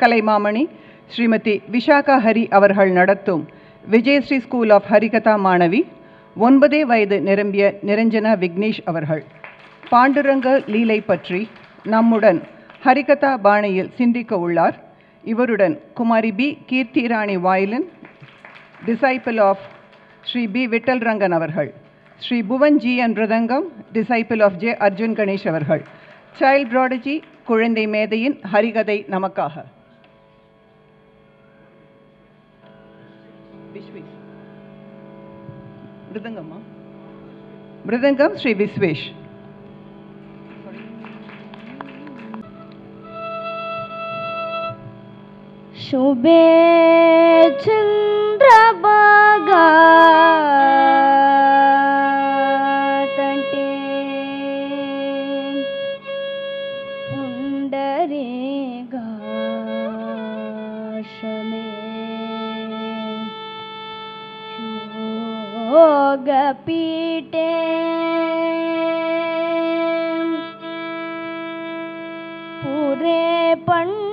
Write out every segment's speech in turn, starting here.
கலைமாமணி ஸ்ரீமதி விஷாகா ஹரி அவர்கள் நடத்தும் Vijayasri school of Harikatha மாணவி 9 வயது நிரம்பிய நிரஞ்சனா விக்னேஷ் அவர்கள் பாண்டுரங்க லீலை பற்றி நம்முடன் ஹரிகதா பாணியில் சிந்திக்க உள்ளார். இவருடன் Kumari P Keerthi Rani violin, disciple of Sri P Vittal Rangan அவர்கள், Sri Bhuvan ji on mridangam, disciple of J Arjun Ganesh அவர்கள். சைல்ட் ப்ராடஜி குழந்தை மேதையின் ஹரிகதை நமக்காக. மிருதங்கம்மா, மிருதங்கம் ஸ்ரீ விஸ்வேஷ். शुभे चंद्रभागा तटे पुंडरीकाशमे योगपीठे पूरे पंडराके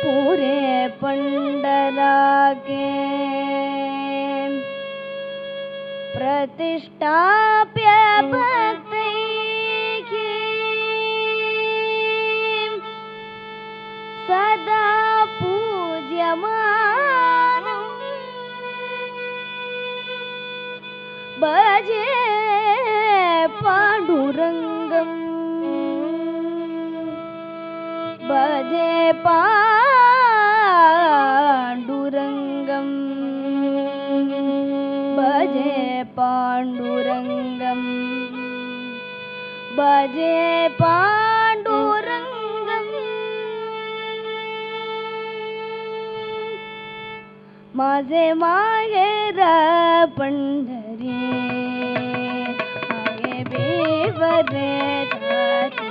पूरे पंडराके प्रतिष्ठाप्य भक्तैः सदा पूज्यमानं भजे पाण्डुरङ्गम् भजे पाण्डुरङ्गम् भजे पाण्डुरङ्गम् भजे पाण्डुरङ्गम् माझे माहेर पंढरी आये बेवरे जाती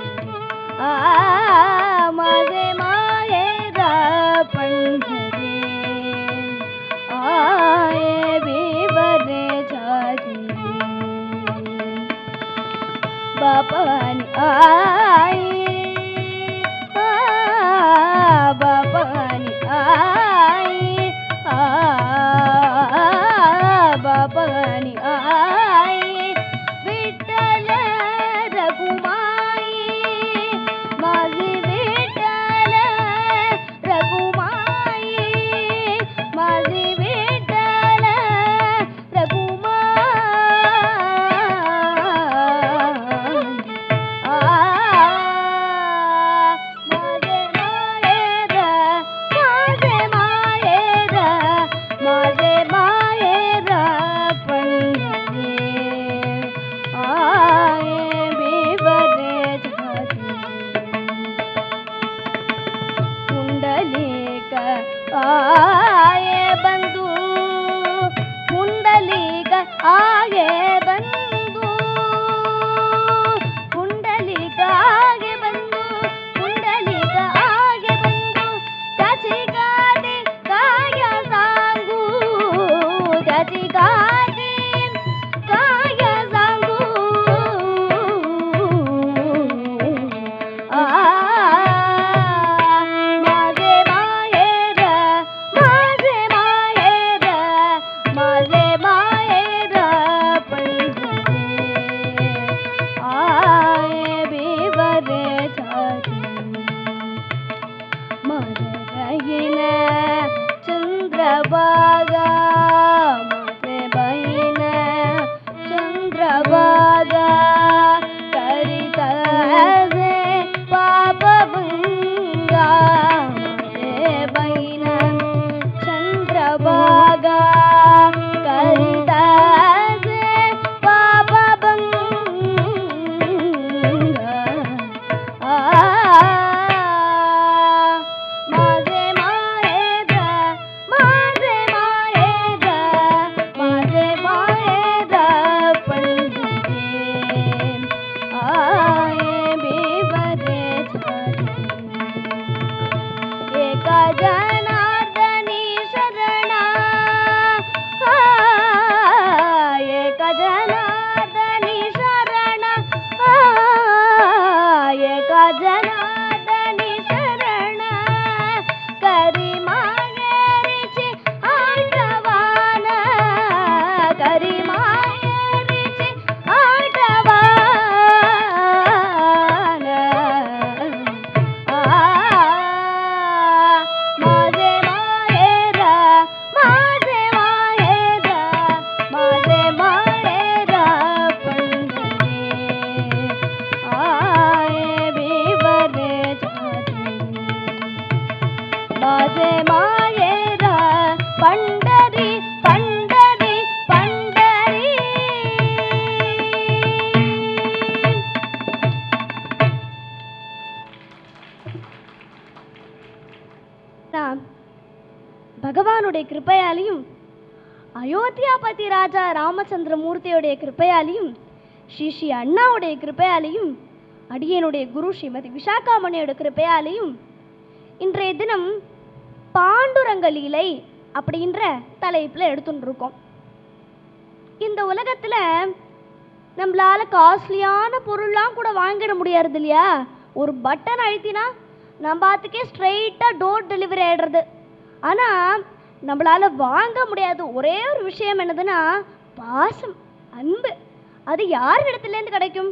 माझे माहेर पंढरी आये बेवरे जाती बापानी आई बापानी आई बापानी आई विठ्ठल रघुमाई माझे विठ्ठल रघुमाई माझे विठ्ठल रघुमाई माझे माहेर पंढरी आये बेवरे जाती पुंडलिक आये बंधु पुंडलिक आये बंधु पुंडलिक आगे बंधु पुंडलिक आगे बंधु त्याची गादी काय सांगू त्याची गादी काय सांगू माझे माहेर माझे பகவானுடைய கிருப்பையாலையும் அயோத்தியாபதி ராஜா ராமச்சந்திர மூர்த்தியுடைய கிருப்பையாலையும் ஸ்ரீ அண்ணாவுடைய கிருப்பையாலையும் அடியனுடைய குரு ஸ்ரீமதி விசாகாமணியோட கிருப்பையாலையும் இன்றைய தினம் பாண்டுரங்க லீலை அப்படின்ற தலைப்பில் எடுத்துட்டு இருக்கோம். இந்த உலகத்துல நம்மளால காஸ்ட்லியான பொருள்லாம் கூட வாங்கிட முடியாது இல்லையா? ஒரு பட்டன் அழுத்தினா நம்ம பார்த்துக்கே ஸ்ட்ரெயிட்டாக டோர் டெலிவரி ஆகிடுறது. ஆனால் நம்மளால வாங்க முடியாத ஒரே ஒரு விஷயம் என்னதுன்னா பாசம், அன்பு. அது யார் இடத்துலேருந்து கிடைக்கும்?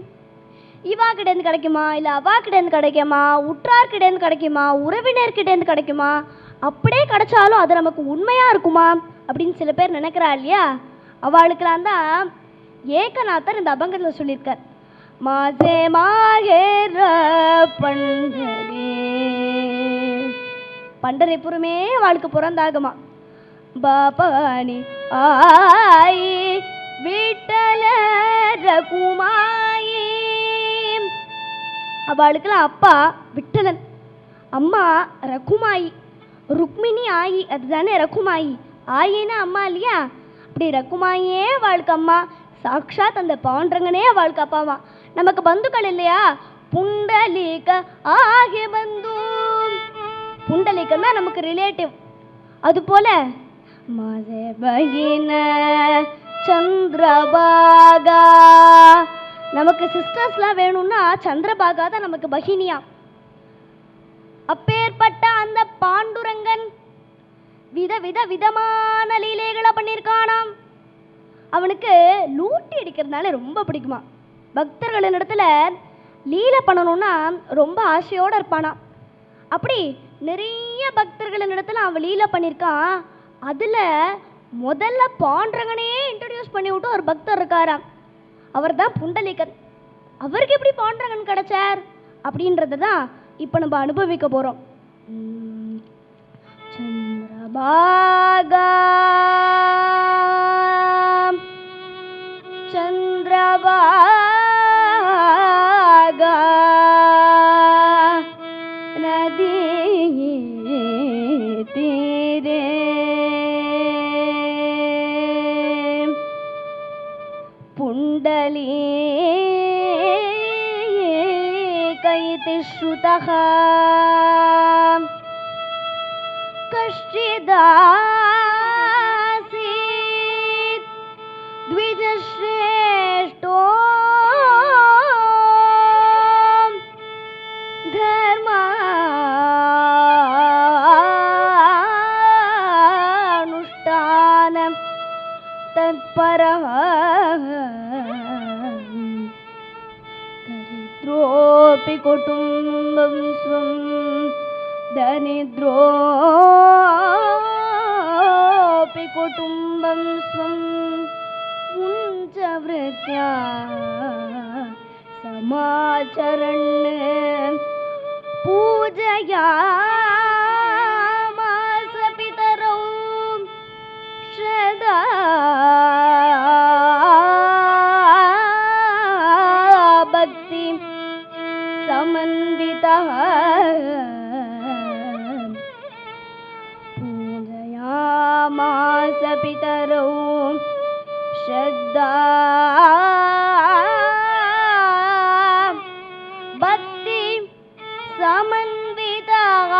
இவா கிட்டேருந்து கிடைக்குமா, இல்லை அவா கிட்டேருந்து கிடைக்குமா, உற்றார்கிட்டேருந்து கிடைக்குமா, உறவினர்கிட்டேருந்து கிடைக்குமா? அப்படியே கிடைச்சாலும் அது நமக்கு உண்மையாக இருக்குமா அப்படின்னு சில பேர் நினைக்கிறா இல்லையா? அவளுக்கெல்லாம் தான் ஏகநாதர் இந்த அபங்கத்தில் சொல்லியிருக்கார். மாசே மாகேர பண்டரே, பண்டரிபுரமே அவளுக்கு பிறந்தாகுமா. பாபானி ஆயி விட்டல ரகுமாயி, அவளுக்கெல்லாம் அப்பா விட்டலன், அம்மா ரகுமாயி. ருக்மிணி ஆயி அதுதானே ரகுமாயி. ஆயின்னா அம்மா இல்லையா? அப்படி ரகுமாயே அவளுக்கு அம்மா, சாக்ஷாத் அந்த பாண்டரங்கனே அவளுக்கு அப்பாவா. நமக்கு பந்துக்கள் இல்லையா? புண்டலீக ஆகி பந்து, புண்டலீகம் தான் நமக்கு ரிலேட்டிவ். அது போல மதபகின சந்திரபாகா, நமக்கு சிஸ்டர்ஸ்லாம் வேணும்னா சந்திரபாகா தான் நமக்கு பகினியா. அப்பேற்பட்ட அந்த பாண்டுரங்கன் விதமான லீலைகளை பண்ணியிருக்கானாம். அவனுக்கு லூட்டி அடிக்கிறதுனால ரொம்ப பிடிக்குமா. பக்தர்களின் இடத்துல லீலை பண்ணணும்னா ரொம்ப ஆசையோடு இருப்பானா. அப்படி நிறைய பக்தர்களின் இடத்துல அவன் லீலை பண்ணியிருக்கான். அதில் முதல்ல பாண்டரங்கனையே இன்ட்ரடியூஸ் பண்ணி விட்டு ஒரு பக்தர் இருக்காராம். அவர் தான் புண்டலீகன். அவருக்கு எப்படி பாண்டரங்கன் கிடைச்சார் அப்படின்றத தான் இப்போ நம்ம அனுபவிக்க போகிறோம். சந்திரபாகா சந்திரபாகா நதி தீரே புண்டலீ கைதி ஸ்ருதஹ கஷ்டிதாசீத் த்விஜஸ்ரேஷ்டோ தர்மானுஷ்டானம் தத்பரஹ தரித்ரோபி குடும்பம் ஸ்வம் தனித்ரோபி குடும்பம் ஸ்வம் உஞ்சவ்ருத்யா சமாச்சரன் பூஜயாமாஸ பிதரௌ ஸ்ரதா பக்தி சமன்விதः பூஜயாமாஸ பிதரௌ ஸ்ரத்தா பக்தி சமன்விதः.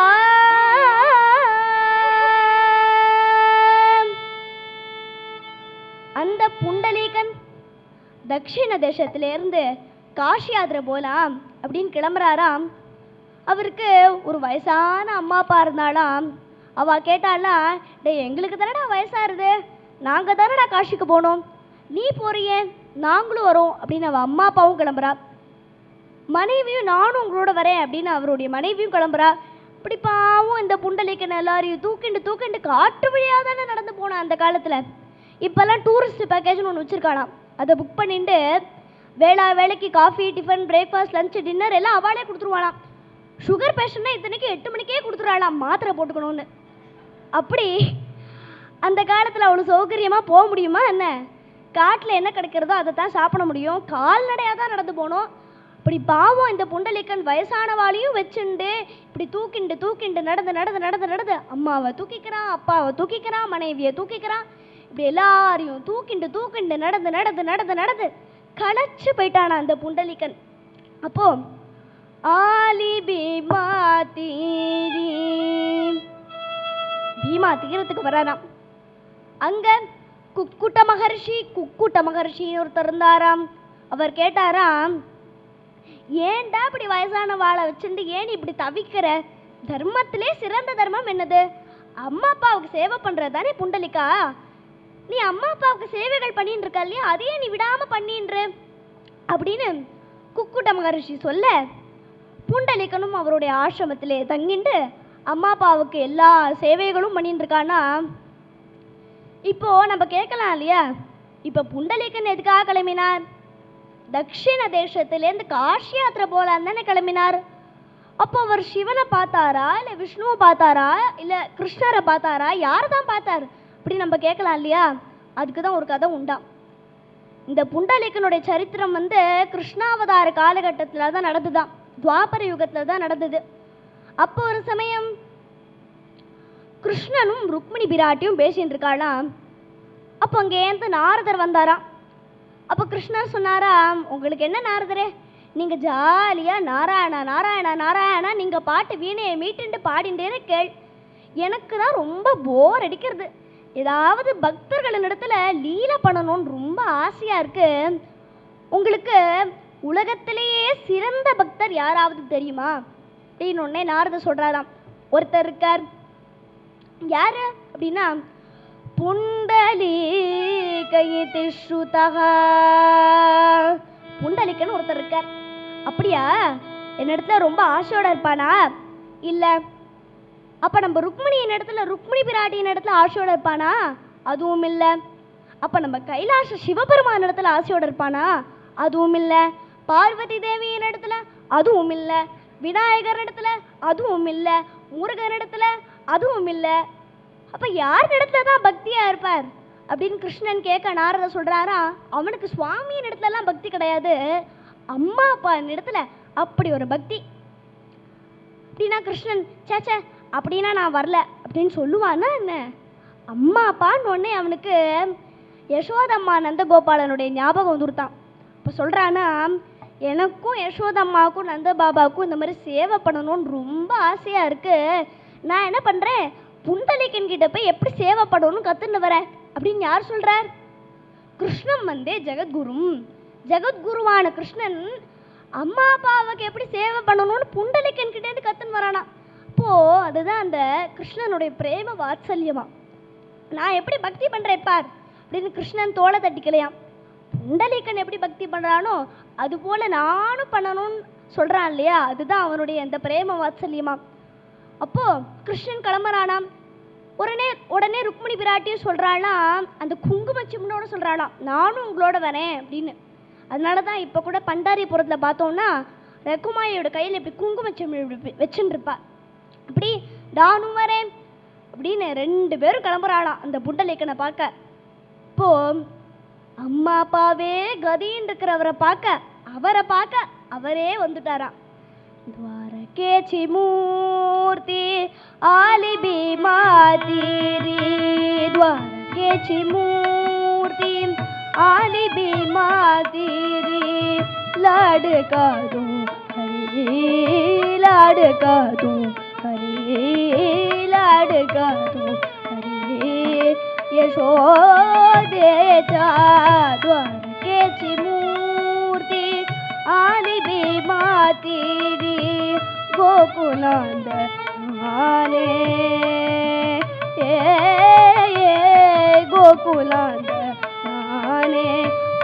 அந்த புண்டலீகன் தட்சிண தேசத்திலேருந்து காஷி யாத்திரை போலாம் அப்படின்னு கிளம்புறாராம். அவருக்கு ஒரு வயசான அம்மா அப்பா இருந்தாலாம். அவள் கேட்டாலாம், டே எங்களுக்கு தானடா வயசாகுது, நாங்கள் தானடா காஷிக்கு போனோம், நீ போறியே நாங்களும் வரோம் அப்படின்னு அவள் அம்மா அப்பாவும் கிளம்புறா. மனைவியும் நானும் உங்களோட வரேன் அப்படின்னு அவருடைய மனைவியும் கிளம்புறா. இப்படி பாவம் இந்த புண்டலீகன் எல்லாரையும் தூக்கிண்டு காட்டு வழியாக தானே நடந்து போனான் அந்த காலத்தில். இப்போல்லாம் டூரிஸ்ட் பேக்கேஜ்னு ஒன்று வச்சுருக்காளாம். அதை புக் பண்ணிட்டு வேலைக்கு coffee, tiffin, breakfast, lunch, dinner எல்லாம் அவளே கொடுத்துருவாளாம். சுகர் பேஷண்ட்னா இத்தனைக்கு 8 மணிக்கே கொடுத்துருவாளாம் மாத்திரை போட்டுக்கணும்னு. அப்படி அந்த காலத்தில் அவ்வளோ சௌகரியமாக போக முடியுமா என்ன? காட்டில் என்ன கிடைக்கிறதோ அதை தான் சாப்பிட முடியும். கால்நடையாக தான் நடந்து போகணும். இப்படி பாவம் இந்த புண்டலிக்கன் வயசானவாளையும் வச்சுண்டு இப்படி தூக்கிண்டு தூக்கிண்டு நடந்து நடந்து நடந்து நடந்து அம்மாவை தூக்கிக்கிறான், அப்பாவை தூக்கிக்கிறான், மனைவியை தூக்கிக்கிறான், இப்படி எல்லாரையும் தூக்கிண்டு தூக்கிண்டு நடந்து நடந்து நடந்து நடந்து களைச்சு போயிட்டானா அந்த புண்டலிக்கன். அப்போ ஆலி பீமா தீரி, பீமா தீரத்துக்கு வராராம். அங்க குக்குட்ட மகர்ஷின்னு ஒருத்தர் இருந்தாராம். அவர் கேட்டாராம், ஏன்டா இப்படி வயசான வாழை வச்சுட்டு ஏன் இப்படி தவிக்கிற? தர்மத்திலே சிறந்த தர்மம் என்னது? அம்மா அப்பாவுக்கு சேவை பண்றதானே புண்டலிக்கா. நீ அம்மா அப்பாவுக்கு சேவைகள் பண்ணிட்டு இருக்க இல்லையா, அதையே நீ விடாம பண்ணின்று அப்படின்னு குக்குட்ட மகரிஷி சொல்ல, புண்டலிக்கனும் அவருடைய ஆசிரமத்திலே தங்கிண்டு அம்மா அப்பாவுக்கு எல்லா சேவைகளும் பண்ணிட்டு இருக்கானா. இப்போ நம்ம கேட்கலாம் இல்லையா, இப்போ புண்டலிக்கன் எதுக்காக கிளம்பினார்? தட்சிண தேசத்திலேருந்து காஷி யாத்திரை போலான்னு தானே கிளம்பினார். அப்போ அவர் சிவனை பார்த்தாரா, இல்லை விஷ்ணுவை பார்த்தாரா, இல்லை கிருஷ்ணரை பார்த்தாரா, யாரை தான் பார்த்தார் அப்படி நம்ம கேட்கலாம் இல்லையா. அதுக்கு தான் ஒரு கதை உண்டாம். இந்த புண்டலிக்கனுடைய சரித்திரம் கிருஷ்ணாவதார காலகட்டத்தில் தான் நடந்துதான், துவாபர யுகத்தில் தான் நடந்தது. அப்போ ஒரு சமயம் கிருஷ்ணனும் ருக்மிணி பிராட்டியும் பேசிட்டு இருக்காளாம். அப்போ அங்கேருந்து நாரதர் வந்தாராம். அப்போ கிருஷ்ணர் சொன்னாராம், உங்களுக்கு என்ன நாரதரே, நீங்கள் ஜாலியாக நாராயணா நாராயணா நாராயணா நீங்கள் பாட்டு வீணையை மீட்டுண்டு பாடிண்டேன்னு கேள். எனக்கு தான் ரொம்ப போர் அடிக்கிறது. ஏதாவது பக்தர்களின் இடத்துல லீலை பண்ணணும்னு ரொம்ப ஆசையாக இருக்கு. உங்களுக்கு உலகத்திலேயே சிறந்த பக்தர் யாராவது தெரியுமா அப்படின்னு ஒன்னே நாரதர் சொல்கிறாராம். ஒருத்தர் இருக்கார். யாரு அப்படின்னா, புண்டலீகயிதி ஸ்ருதஹ, புண்டலிக்கன்னு ஒருத்தர் இருக்கார். அப்படியா, என்னிடத்துல ரொம்ப ஆசையோட இருப்பானா? இல்லை. அப்போ நம்ம ருக்மிணியின் இடத்துல, ருக்மிணி பிராட்டியின் இடத்துல ஆசையோட இருப்பானா? அதுவும் இல்லை. அப்போ நம்ம கைலாச சிவபெருமான இடத்துல ஆசையோட இருப்பானா? அதுவும் இல்லை. பார்வதி தேவியின் இடத்துல அதுவும் இல்லை. விநாயகர் இடத்துல அதுவும் இல்லை. முருகன் இடத்துல அதுவும் இல்லை. அப்போ யார் இடத்துல தான் பக்தியா இருப்பார் அப்படின்னு கிருஷ்ணன் கேட்க நாரத சொல்றாரா, அவனுக்கு சுவாமியின் இடத்துலலாம் பக்தி கிடையாது, அம்மா அப்பா இடத்துல அப்படி ஒரு பக்தி. அப்படின்னா கிருஷ்ணன் சேச்சே அப்படின்னா நான் வரல அப்படின்னு சொல்லுவானா என்ன? அம்மா அப்பான்னு ஒன்னே அவனுக்கு யசோதம்மா நந்தகோபாலனுடைய ஞாபகம் வந்துருத்தான். இப்போ சொல்றானா, எனக்கும் யசோதம்மாவுக்கும் நந்த பாபாவுக்கும் இந்த மாதிரி சேவை பண்ணணும்னு ரொம்ப ஆசையா இருக்கு. நான் என்ன பண்றேன், புண்டலிக்கன் கிட்ட போய் எப்படி சேவை பண்ணணும்னு கத்துன்னு வரேன் அப்படின்னு யார் சொல்றார்? கிருஷ்ணன் ஜெகத்குருவான கிருஷ்ணன் அம்மா அப்பாவுக்கு எப்படி சேவை பண்ணணும்னு புண்டலிக்கன் கிட்ட இருந்து கத்துன்னு வரானா. அப்போ அதுதான் அந்த கிருஷ்ணனுடைய பிரேம வாத்சல்யமா. நான் எப்படி பக்தி பண்றேன் பார் அப்படின்னு கிருஷ்ணன் தோளை தட்டிக்கலையாம். புண்டலிக்கன் எப்படி பக்தி பண்றானோ அது போல நானும் பண்ணணும்னு சொல்றான் இல்லையா, அதுதான் அவனுடைய அந்த பிரேம வாத்சல்யமா. அப்போ கிருஷ்ணன் கிளம்புறானாம். உடனே ருக்மிணி பிராட்டியும் சொல்றானா, அந்த குங்குமச்சிம்மனோட சொல்றானா, நானும் உங்களோட வரேன் அப்படின்னு. அதனால தான் இப்போ கூட பண்டாரிபுரத்தில் பார்த்தோம்னா ரகுமாயோட கையில் இப்படி குங்குமச்சிம்மன் இப்படி வச்சுட்டு இருப்பா. அப்படி நானும் வரேன் அப்படின்னு 2 பேரும் கிளம்புறாளாம் அந்த புண்டலிக்கனை பார்க்க. இப்போ அம்மா அப்பாவே கதின்னு இருக்கிறவரை பார்க்க அவரே வந்துட்டாராம். द्वारकेची मूर्ती आली भीमा तीरी, द्वारकेची मूर्ती आली भीमा तीरी, लाडका तू हरी लाडका तू हरी लाडका तू हरी, यशोदेचा द्वारकेची मूर्ती आली भीमा तीरी, गोकुलांद आने गोकुलांद आने,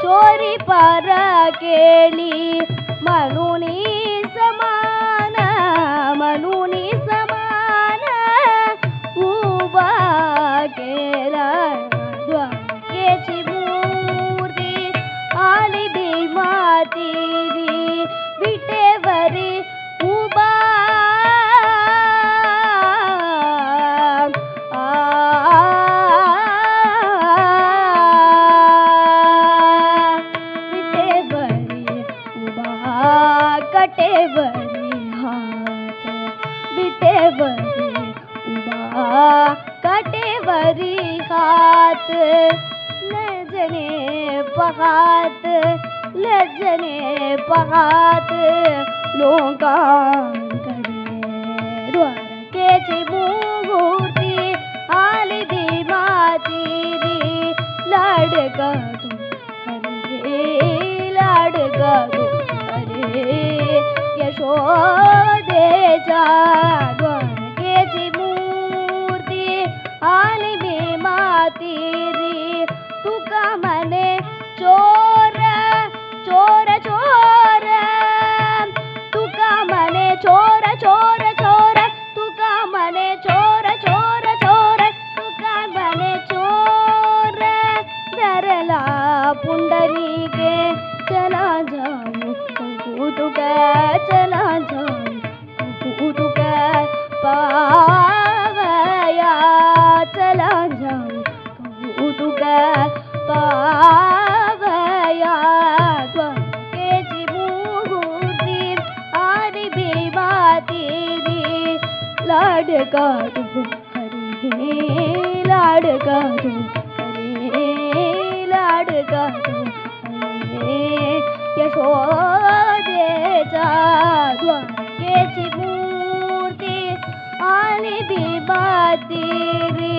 चोरी पारा केली मनुनी समान उभा केला, द्वारकेची मूर्ती आली भीमा तीरी, विटेवरी उभा विटेवरी उभा लज्जने पगात लज्जने पगात लोकांकडे द्वारकेची मूर्ती आली भीमातीरी लाडका तू हरे लाडका तू हरे यशोदेच्या द्वारकेची मूर्ती आली भीमातीरी तुका म्हणे चोर चोर चोर तुका म्हणे चोर चोर चोर तुका म्हणे चोर चोर चोर तुका म्हणे चोर धरला पुंडलिके चला जाऊ तुका चला जाऊ तुका पावया चला जाऊ तुका पावया द्वारकेची मूर्ती आली भीमातीरी लाडका तू हरे लाडका तू हरे लाडका तू हरे यशोदेच्या द्वारकेची मूर्ती आली भीमातीरी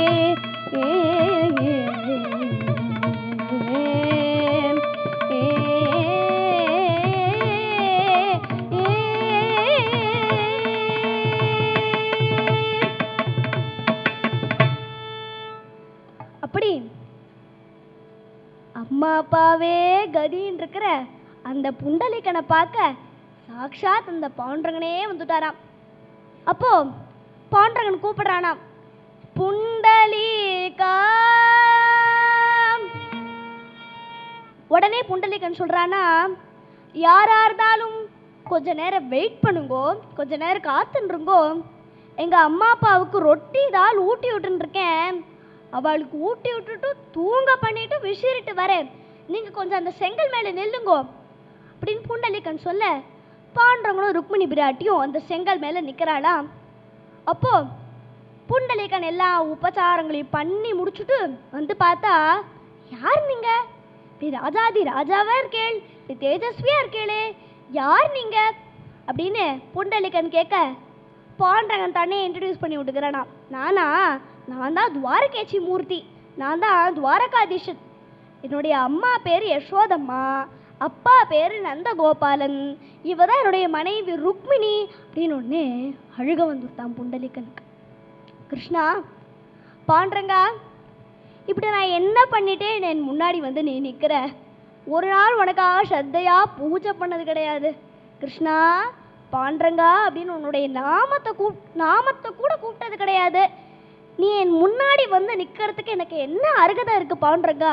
அப்படி அம்மா அப்பாவே கதின்னு இருக்கிற அந்த புண்டலிகனை பார்க்க சாக்ஷாத் அந்த பாண்டரங்கனே வந்துட்டாராம். அப்போ பாண்டரங்கன் கூப்பிடுறானாம், புண்டலீகா. உடனே புண்டலிகன் சொல்றானா, யாரா இருந்தாலும் கொஞ்ச நேரம் வெயிட் பண்ணுங்கோ, கொஞ்ச நேரம் காத்துருங்கோ, எங்க அம்மா அப்பாவுக்கு ரொட்டி தால் ஊட்டி விட்டுன்னு இருக்கேன், அவளுக்கு ஊட்டி விட்டுட்டு தூங்க பண்ணிட்டு விசிறிட்டு வரேன், நீங்க கொஞ்சம் அந்த செங்கல் மேல நெல்லுங்கோ அப்படின்னு புண்டலிகன் சொல்ல பாண்டரங்கனும் ருக்மிணி பிராட்டியும் அந்த செங்கல் மேல நிக்கிறாளாம். அப்போ புண்டலிகன் எல்லா உபச்சாரங்களையும் பண்ணி முடிச்சுட்டு வந்து பார்த்தா, யார் நீங்க? ராஜாதி ராஜாவா இருக்கேள், தேஜஸ்வியா இருக்கேளே, யார் நீங்க அப்படின்னு புண்டலிகன் கேட்க பாண்டரங்கன் தானே இன்ட்ரடியூஸ் பண்ணி விட்டுக்கிறானா, நான் தான் துவாரகேச்சி மூர்த்தி, நான் தான் துவாரகாதீஷன், என்னுடைய அம்மா பேர் யசோதம்மா, அப்பா பேர் நந்தகோபாலன், இவ தான் என்னுடைய மனைவி ருக்மிணி அப்படின்னு ஒன்று அழுக வந்துட்டான் புண்டலிகனுக்கு. கிருஷ்ணா, பாண்டரங்கா, இப்படி நான் என்ன பண்ணிட்டேன் என் முன்னாடி வந்து நீ நிற்கிற, ஒரு நாள் உனக்காக ஸ்ரத்தையா பூஜை பண்ணது கிடையாது கிருஷ்ணா, பாண்டரங்கா அப்படின்னு உன்னுடைய நாமத்தை கூட கூப்பிட்டது கிடையாது, நீ என் முன்னாடி வந்து நிற்கிறதுக்கு எனக்கு என்ன அருகதை இருக்கு பாண்டரங்கா?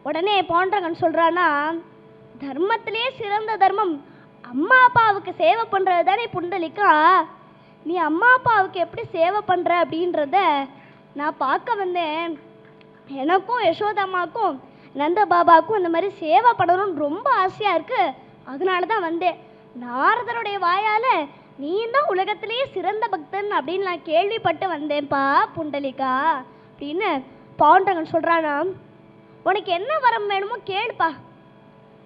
உடனே பாண்டரங்கன் சொல்றானா, தர்மத்திலே சிறந்த தர்மம் அம்மா அப்பாவுக்கு சேவை பண்றது தானே புண்டலிகா, நீ அம்மா அப்பாவுக்கு எப்படி சேவை பண்ற அப்படின்றத நான் பார்க்க வந்தேன், எனக்கும் யசோதம்மாக்கும் நந்த பாபாவுக்கும் இந்த மாதிரி சேவை பண்ணணும்னு ரொம்ப ஆசையா இருக்கு, அதனால தான் வந்தேன், நாரதருடைய வாயால நீ தான் உலகத்திலேயே சிறந்த பக்தன் அப்படின்னு நான் கேள்விப்பட்டு வந்தேன்ப்பா புண்டலிகா அப்படின்னு பாண்டரங்கன் சொல்றானா. உனக்கு என்ன வரம் வேணுமோ கேளுப்பா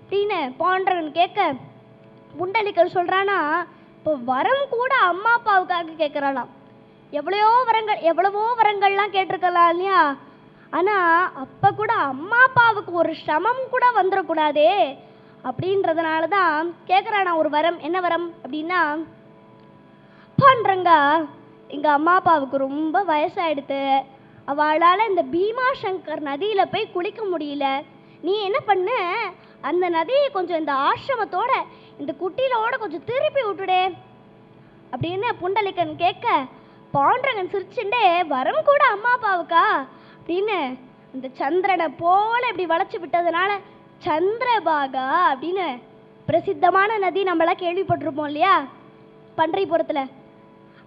அப்படின்னு பாண்டரங்கன் கேட்க புண்டலிகன் சொல்றானா, இப்போ வரம் கூட அம்மா அப்பாவுக்காக கேட்குறானா, எவ்வளவோ வரங்கள்லாம் கேட்டிருக்கலாம் இல்லையா, ஆனால் அப்போ கூட அம்மா அப்பாவுக்கு ஒரு சிரமம் கூட வந்துடக்கூடாதே அப்படின்றதுனால தான் கேட்குறானா ஒரு வரம். என்ன வரம் அப்படின்னா, பாண்டரங்கா, எங்கள் அம்மா அப்பாவுக்கு ரொம்ப வயசாயிடுத்து, அவளால் இந்த பீமாசங்கர் நதியில் போய் குளிக்க முடியல, நீ என்ன பண்ண, அந்த நதியை கொஞ்சம் இந்த ஆசிரமத்தோட இந்த குட்டியிலோட கொஞ்சம் திருப்பி விட்டுடே அப்படின்னு புண்டலிகன் கேட்க பாண்டரங்கன் சிரிச்சுண்டே, வரம் கூட அம்மா அப்பாவுக்கா அப்படின்னு இந்த சந்திரனை போல இப்படி வளைச்சு விட்டதுனால சந்திரபாகா அப்படின்னு பிரசித்தமான நதி நம்மளாம் கேள்விப்பட்டிருப்போம் இல்லையா பன்றிபுரத்தில்,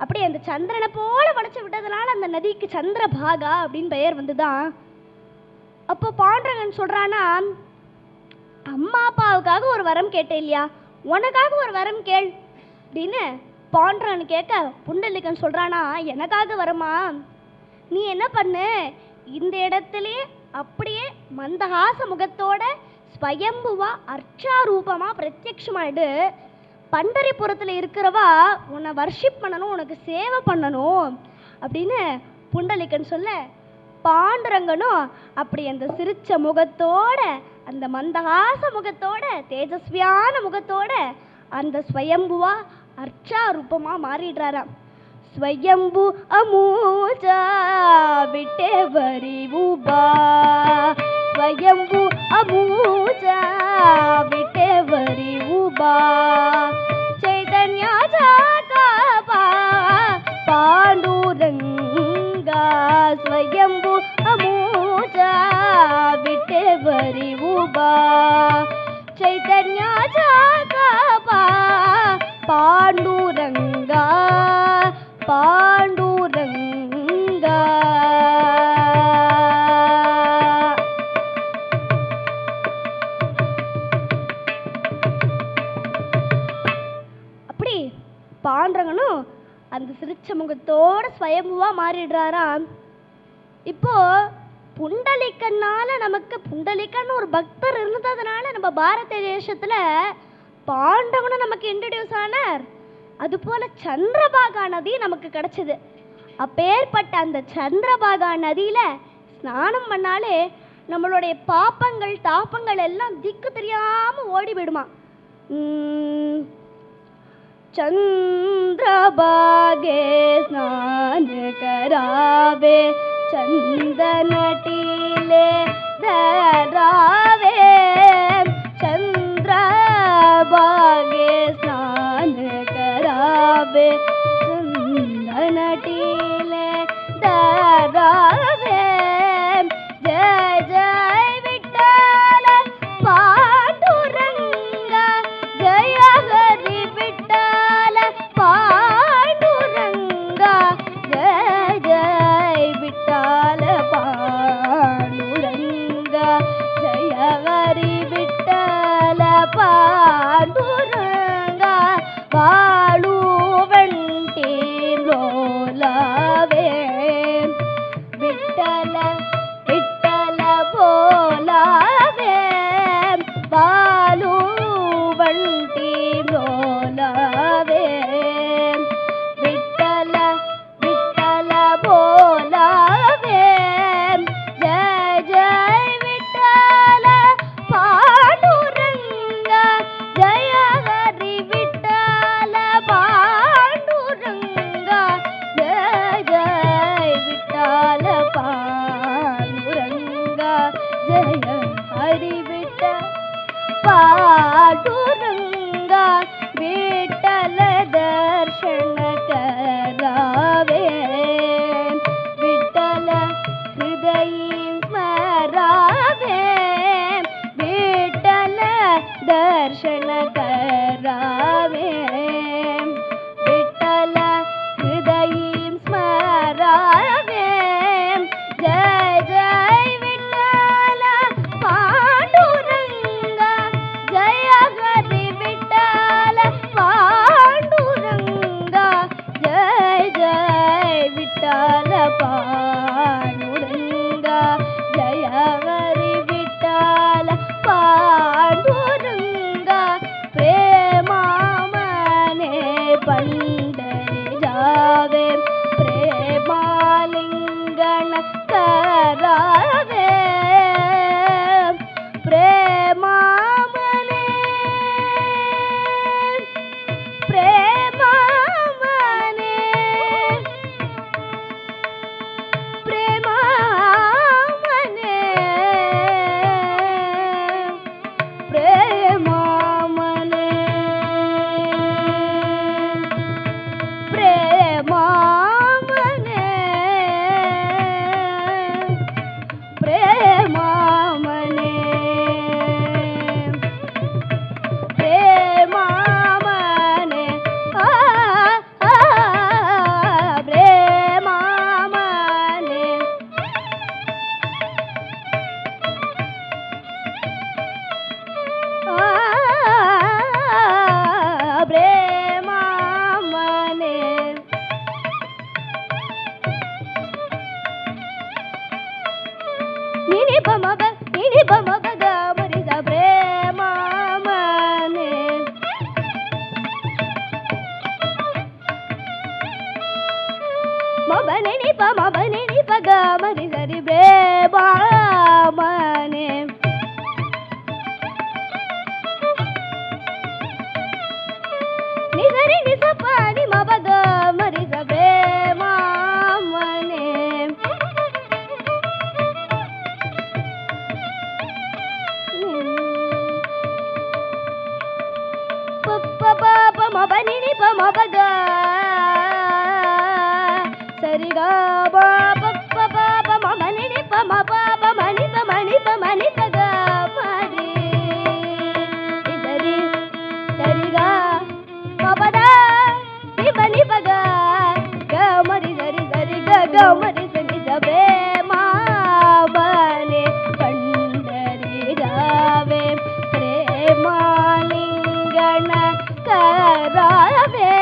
அப்படி அந்த சந்திரனை போல வளைச்சு விட்டதுனால அந்த நதிக்கு சந்திரபாகா அப்படின்னு பெயர் வந்துதான். அப்போ பாண்டரங்கன் சொல்றானா, அம்மா அப்பாவுக்காக ஒரு வரம் கேட்டேன் இல்லையா, உனக்காக ஒரு வரம் கேள் அப்படின்னு பாண்டரங்கன் கேட்க புண்டலிகன் சொல்றானா, எனக்காக வரமா, நீ என்ன பண்ணு, இந்த இடத்திலே அப்படியே மந்தஹாச முகத்தோட ஸ்வயம்புவா அர்ச்சாரூபமா பிரத்யக்ஷமாயிடு. பண்டரிபுரத்தில் இருக்கிறவா உன்னை வர்ஷிப் பண்ணணும், உனக்கு சேவை பண்ணணும் அப்படின்னு புண்டலிகன் சொல்ல, பாண்டுரங்கனும் அப்படி அந்த சிரிச்ச முகத்தோட, அந்த மந்தஹாச முகத்தோட, தேஜஸ்வியான முகத்தோட அந்த ஸ்வயம்புவா அர்ச்சாரூபமா மாறிடுறாராம். ஸ்வயம்பு அமூஜா விட்டே வரிவுபா, ஸ்வயம்பு அமூஜா விட்டே வரிவுபா, चैतन्याचा कापा पांडुरंगा, स्वयंभू अमूजा विटेवरी उबा, चैतन्याचा कापा पांडुरंगा, पांडुरंगा. பாண்டரங்கனும் அந்த சிரிச்ச முகத்தோட ஸ்வயம்புவா மாறிடுறாராம். இப்போ புண்டலிக்கனால நமக்கு புண்டலிக்கன்னு ஒரு பக்தர் இருந்ததுனால நம்ம பாரத தேசத்துல பாண்டவனும் நமக்கு இன்ட்ரடியூஸ் ஆனார். அது போல சந்திரபாகா நதி நமக்கு கிடைச்சது. அப்பேற்பட்ட அந்த சந்திரபாகா நதியில ஸ்நானம் பண்ணாலே நம்மளுடைய பாப்பங்கள் தாப்பங்கள் எல்லாம் திக்கு தெரியாம ஓடி விடுமா. चंद्रभागे स्नान करावे, चंदन टीले धरावे, चंद्रभागे स्नान करावे, चंदन टीले धरावे, जय जय विठ्ठल पांडुरंगा, जय हरि विठ्ठल पांडुरंगा, जय जय विठ्ठल पांडुरंगा, जय हरि विठ्ठल पांडुरंगा, वाळू वंटी लोलावे, विठ्ठल विठ्ठल बोलावे, वाळू वंटी लोलावे, विठ्ठल विठ्ठल बोलावे, जय जय विठ्ठल पांडुरंगा, जय हरि विठ्ठल पांडुरंगा, जय जय विठ्ठल पांडुरंगा, जय हरि विठ्ठल पांडुरंगा, विठ्ठल दर्शन करावे, विठ्ठल हृदयी स्मरावे, विठ्ठल दर्शन करावे, विठ्ठल हृदयी स्मरावे, जय जय विठ्ठल पांडुरंगा, जय हरि विठ्ठल पांडुरंगा, जय जय विठ्ठल पांडुरंगा, जय हरि विठ्ठल पांडुरंगा, నిని పమగ నిని పమగ గ మరి స ప్రేమ మనే మబని ని పమబని ని పగ మరి సరి ప్రేమ మనే నిసరి నిస పాని మబగ మరి స ప్రేమ మనే మబని ని పమబగ సరిగా బాబ పాప మమని ని పమ పాప మణి పమణి పమణి పగ మరి ఇదరి సరిగా పపద నిబని పగ గ మరి సరి సరి గ గ మరి సని జబే మావనే పండరి రావే ప్రేమాలింగణ కరావే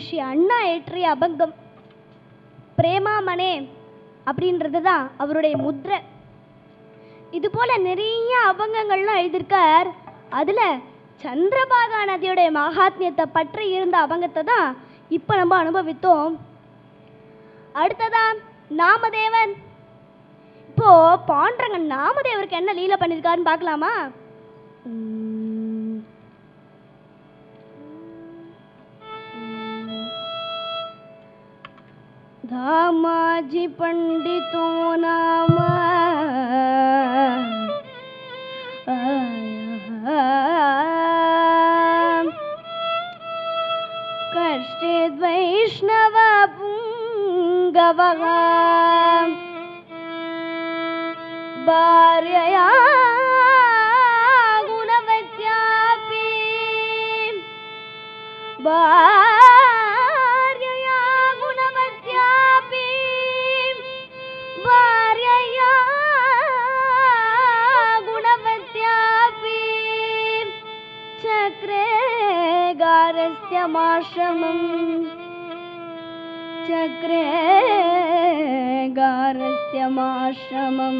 ஸ்ரீ அண்ணா ஏற்றிய அபங்கம் பிரேமாமனே அப்படின்றது தான் அவருடைய முத்திரை. இது போல நிறைய அபங்கங்கள்லாம் எழுதியிருக்கார். அதுல சந்திரபாகா நதியுடைய மகாத்மியத்தை பற்றி இருந்த அபங்கத்தை தான் இப்ப நம்ம அனுபவித்தோம். அடுத்ததா நாமதேவன். இப்போ பாண்டரங்கன் நாமதேவருக்கு என்ன லீலை பண்ணிருக்காருன்னு பார்க்கலாமா? दामाजी पंडितो नाम कष्टिद् वैष्णव पुंगवः भार्यया गुणवत्यापि चक्रे गारस्त्यमाश्रमं चक्रे गारस्त्यमाश्रमं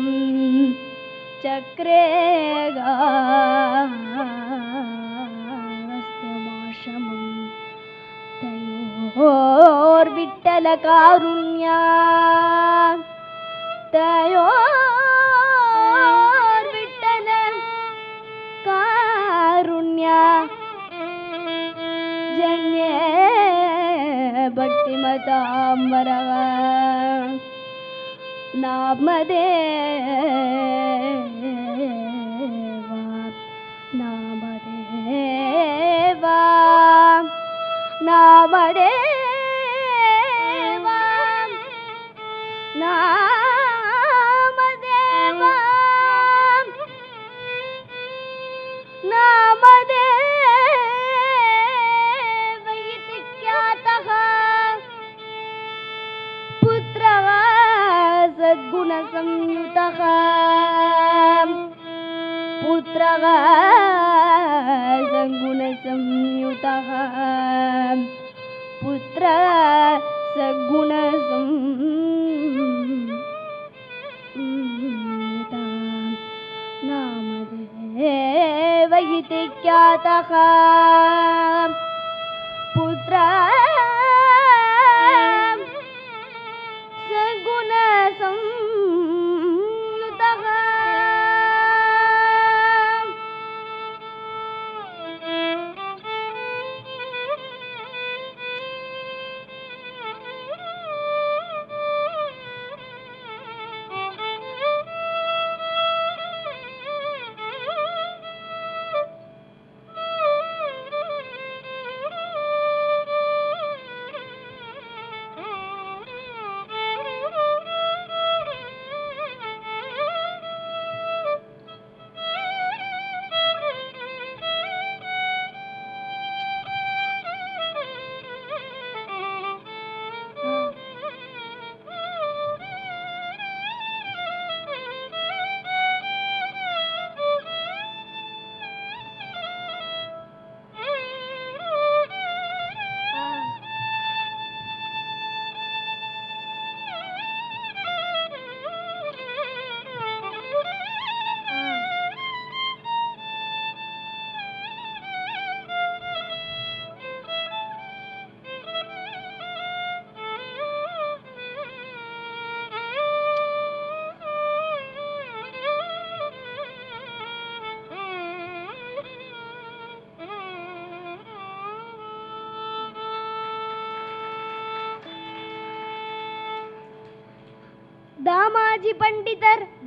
तयोर्विठ्ठल कारुण्या तयोर्विठ्ठल कारुण्या जन्ये भक्तिमताम्बरः नामदेवा नामदेवा नामदेवा नामदेवा नामदेव इति ख्यातः पुत्रः सद्गुणसंयुतः पुत्रः सद्गुणसंयुतः पुत्रः सद्गुणसंयुतः नामदेव इति ख्यातः पुत्रः सद्गुणसंयुतः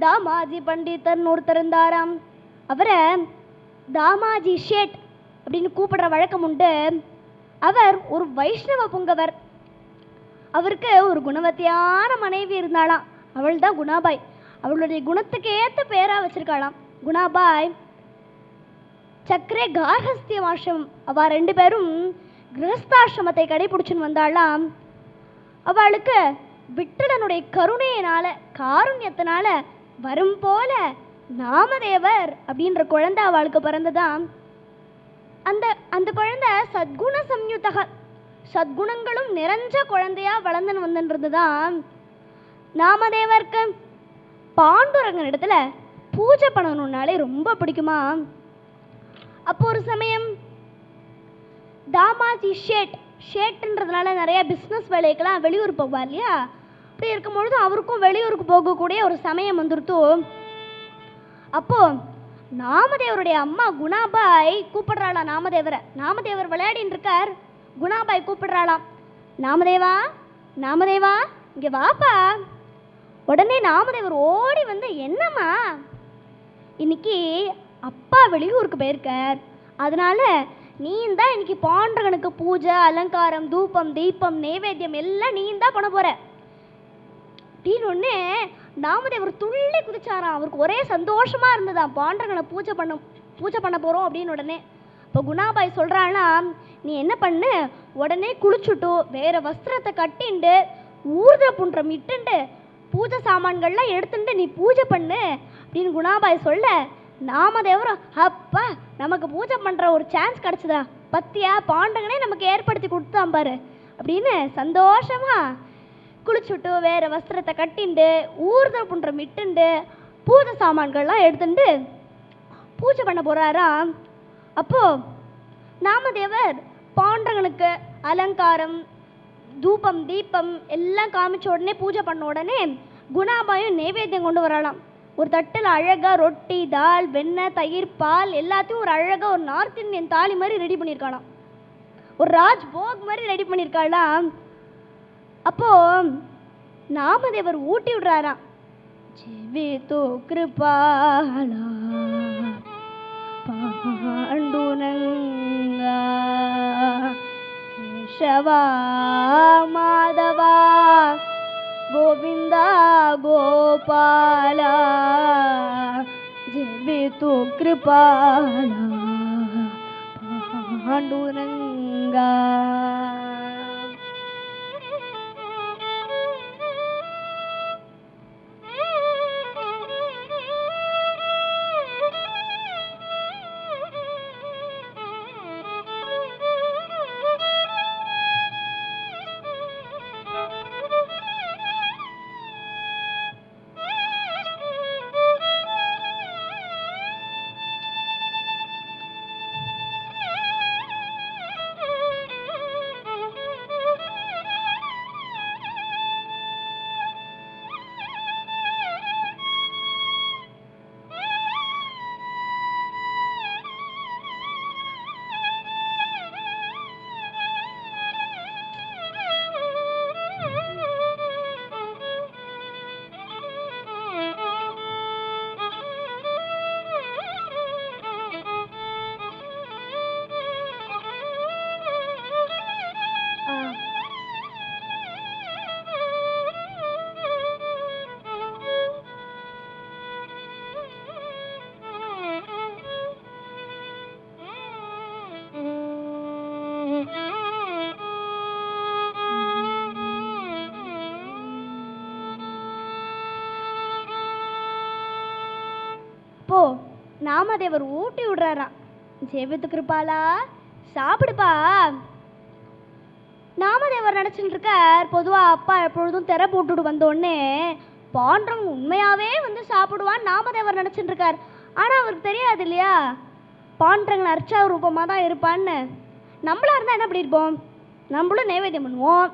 தாமாஜி பண்டிதர்னு ஒருத்தர் இருந்தாராம். அவரை தாமாஜி ஷேட் அப்படின்னு கூப்பிடுற வழக்கம் உண்டு. அவர் ஒரு வைஷ்ணவ புங்கவர். அவருக்கு ஒரு குணவத்தியான மனைவி இருந்தாளாம். அவள் தான் குணாபாய். அவளுடைய குணத்துக்கு ஏற்ற பேரா வச்சிருக்காளாம். குணாபாய் சக்கரே கார்ஹஸ்தியம் ஆசிரமம். அவ ரெண்டு பேரும் கிரகஸ்தாசிரமத்தை கடைபிடிச்சுன்னு வந்தாளாம். அவளுக்கு விட்டலனுடைய கருணையினால காருண்யத்தினால வரும் போல நாமதேவர் அப்படின்ற குழந்தை அவளுக்கு பிறந்ததாம். அந்த குழந்தை சத்குண சம்யுதக சத்குணங்களும் நிறைஞ்ச குழந்தையா வளர்ந்துன்னு வந்துன்றதுதான் நாமதேவருக்கு. பாண்டுரங்கன் இடத்துல பூஜை பண்ணணும்னாலே ரொம்ப பிடிக்குமா. அப்போ ஒரு சமயம் தாமாஜி ஷேட்ன்றதுனால நிறைய பிஸ்னஸ் வேலைக்கெல்லாம் வெளியூர் போவார் இல்லையா. அப்படி இருக்கும்பொழுது அவருக்கும் வெளியூருக்கு போகக்கூடிய ஒரு சமயம் வந்துருத்தோ. அப்போ நாமதேவருடைய அம்மா குணாபாய் கூப்பிடுறாளாம் நாமதேவரை. நாமதேவர் விளையாடின்னு இருக்கார், குணாபாய் கூப்பிடுறாளாம், நாமதேவா நாமதேவா இங்கே வாப்பா. உடனே நாமதேவர் ஓடி வந்து, என்னம்மா, இன்னைக்கு அப்பா வெளியூருக்கு போயிருக்கார், அதனால நீ தான் இன்னைக்கு பாண்டரங்கனுக்கு பூஜை அலங்காரம் தூபம் தீபம் நைவேத்தியம் எல்லாம் நீ தான் பண்ண போற அப்படின்னு ஒன்று நாமதேவர் துள்ளி குதிச்சாராம். அவருக்கு ஒரே சந்தோஷமா இருந்ததாம், பாண்டரங்கனை பூஜை பண்ண போறோம் அப்படின்னு. உடனே இப்போ குணாபாய் சொல்றானா, நீ என்ன பண்ணு, உடனே குளிச்சுட்டு வேற வஸ்திரத்தை கட்டிண்டு ஊர்த புன்றம் இட்டுண்டு பூஜை சாமான்கள்லாம் எடுத்துட்டு நீ பூஜை பண்ணு அப்படின்னு குணாபாய் சொல்ல, நாமதேவரும் அப்பா நமக்கு பூஜை பண்ற ஒரு சான்ஸ் கிடைச்சதா, பத்தியா பாண்டங்கனே நமக்கு ஏற்படுத்தி கொடுத்தான் பாரு அப்படின்னு சந்தோஷமா குளிச்சுட்டு வேற வஸ்திரத்தை கட்டிண்டு ஊர்த புன்றம் இட்டுண்டு பூஜை சாமான்கள்லாம் எடுத்துட்டு பூஜை பண்ண போறாராம். அப்போ நாமதேவர் பாண்டங்கனுக்கு அலங்காரம் தூபம் தீபம் எல்லாம் காமிச்ச உடனே பூஜை பண்ண உடனே குணாபாயும் நைவேத்தியம் கொண்டு வரலாம். ஒரு தட்டில் அழகா ரொட்டி தால் வெண்ணெய் தயிர் பால் எல்லாத்தையும் ஒரு அழகா ஒரு நார்த் இந்தியன் தாலி மாதிரி ரெடி பண்ணியிருக்காளாம், ஒரு ராஜ் போக் மாதிரி ரெடி பண்ணியிருக்காளாம். அப்போ நாமதேவர் ஊட்டி விடுறாராம், ஜீவிதோ கிருபாலா பாண்டுரங்கா கேசவா மாதவா கோவிந்தா கோபாலா ஜீவிதோ கிருபாலா பாண்டுரங்கா. அப்போ நாமதேவர் ஊட்டி விடுறாராம், ஜெயவித்து கிருபாலா சாப்பிடுப்பா. நாமதேவர் நினச்சிட்டு இருக்கார், பொதுவாக அப்பா எப்பொழுதும் திரை போட்டுட்டு வந்தோடனே பாண்டரங்கன் உண்மையாகவே வந்து சாப்பிடுவான்னு நாமதேவர் நினச்சிட்டு இருக்கார். ஆனால் அவருக்கு தெரியாது இல்லையா, பாண்டரங்கன் அர்ச்சா ரூபமாக தான் இருப்பான்னு. நம்மளா இருந்தால் என்ன பண்ணியிருப்போம், நம்மளும் நைவேத்தியம் பண்ணுவோம்,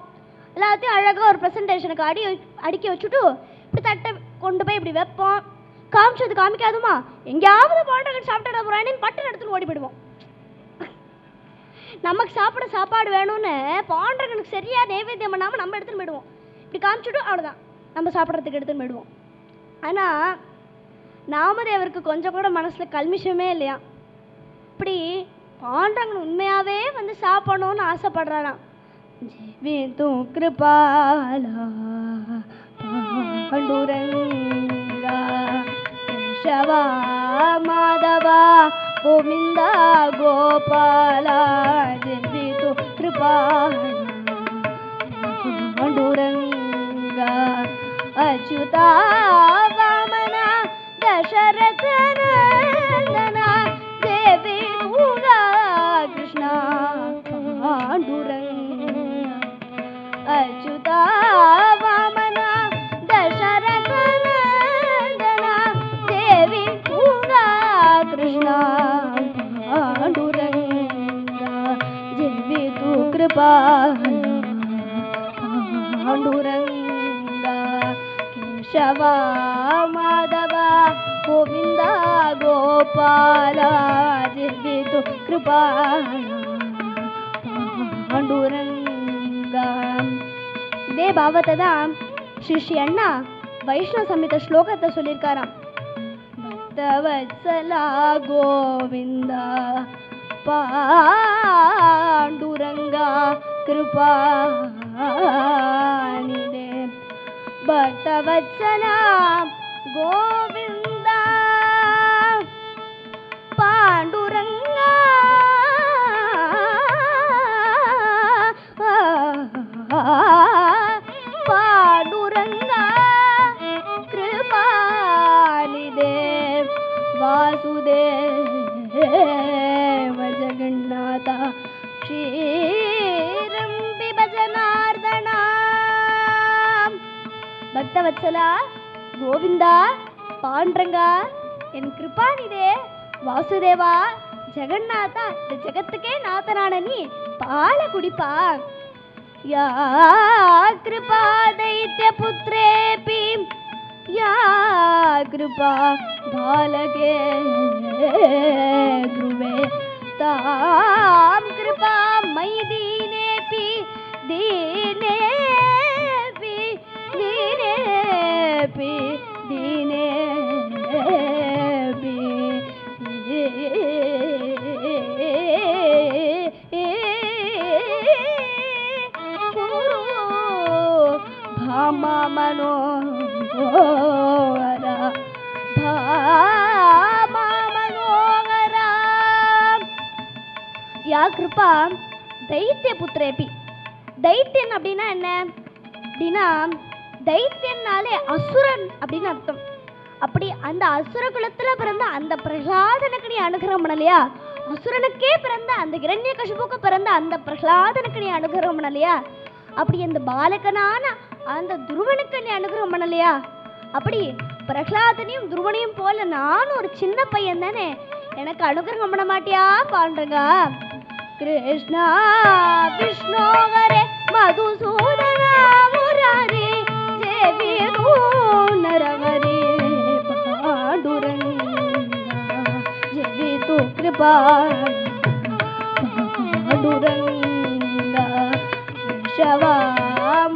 எல்லாத்தையும் அழகாக ஒரு ப்ரெசன்டேஷனுக்கு அடுக்கி வச்சுட்டு இப்படி தட்டை கொண்டு போய் இப்படி வைப்போம், காமிச்சது காமிக்காதுமா எங்கேயாவது பாண்டரங்கன் சாப்பிட்டு போகிறான்னு பட்டன் எடுத்துன்னு ஓடி போயிடுவோம். நமக்கு சாப்பிட சாப்பாடு வேணும்னு பாண்டரங்கனுக்கு சரியாக நைவேத்தியம் பண்ணாமல் நம்ம எடுத்துன்னு போயிடுவோம், இப்படி காமிச்சுட்டு அவ்வளோதான் நம்ம சாப்பிட்றதுக்கு எடுத்துன்னு போயிடுவோம். ஆனால் நாமதேவருக்கு கொஞ்சம் கூட மனசில் கல்மிஷமே இல்லையா, இப்படி பாண்டரங்கன் உண்மையாகவே வந்து சாப்பிடணும்னு ஆசைப்படுறாராம். ஜீவிதோ கிருபாலா பாண்டுரங்கா கேசவா மாதவா கோவிந்தா கோபாலா ஜீவிதோ கிருபாலா பாண்டுரங்கா அச்சுதா வாமனா தசரத நந்தனா தேவி துர்கா கிருஷ்ணா பாண்டுரங்கா अच्युता वामना दशरथ नंदना देवी पूर्णा कृष्णा पांडुरंगा जेवी तू कृपाला पांडुरंगा केशवा माधवा गोविंदा गोपाला जेवी तू कृपाला पांडुरंगा இதே பாவத்தை தான் ஸ்ரீ அண்ணா வைஷ்ணவ சமித ஸ்லோகத்தை சொல்லியிருக்காராம். பக்தவத்சலா கோவிந்தா பாண்டுரங்கா கிருபாநிதே பக்தவத்சலா கோவிந்தா பாண்டுரங்கா पांडुरंगा कृपानिधे वासुदेव जगन्नाथ क्षीरं पिबज नार्दना भक्तवत्सला गोविंदा पांडुरंगा என் கிருபாநிதே வாசுதேவா ஜெகநாதா இந்த ஜெகத்துக்கே நாதனான நீ பால குடிப்பா. या कृपा दैत्यपुत्रेऽपि या कृपा बालके ध्रुवे तां कृपा मयि दीनेऽपि दीनेऽपि दीनेऽपि दीनेऽपि भामा मनोहरा भामा मनोहरा या कृपा दैत्य पुत्रेपि दैत्यन அப்படினா என்ன அப்படினா தைத்தியன்னாலே அசுரன் அப்படின்னு அர்த்தம். அப்படி அந்த அசுர குலத்துல பிறந்த அந்த பிரகலாதனுக்கு நீ அனுகிரகம் பண்ணலையா, அசுரனுக்கே பிறந்த அந்த இரண்யகசிபுக்கு பிறந்த அந்த பிரகலாதனுக்கு நீ அனுகிரகம் பண்ணலையா, அப்படி அந்த பாலகனான அந்த துருவனுக்கு நீ அனுகிரகம் பண்ணலையா, அப்படி பிரகலாதனையும் துருவனையும் போல நானும் ஒரு சின்ன பையன் தானே, எனக்கு அனுகிரகம் பண்ண மாட்டியா பாண்டுரங்கா. கிருஷ்ணா விஷ்ணு ஹரே மதுசூதனா முராரி தேவி நரவரி பாண்டுரங்கா ஜெவி து கிருபா பாண்டுரங்கா கேசவா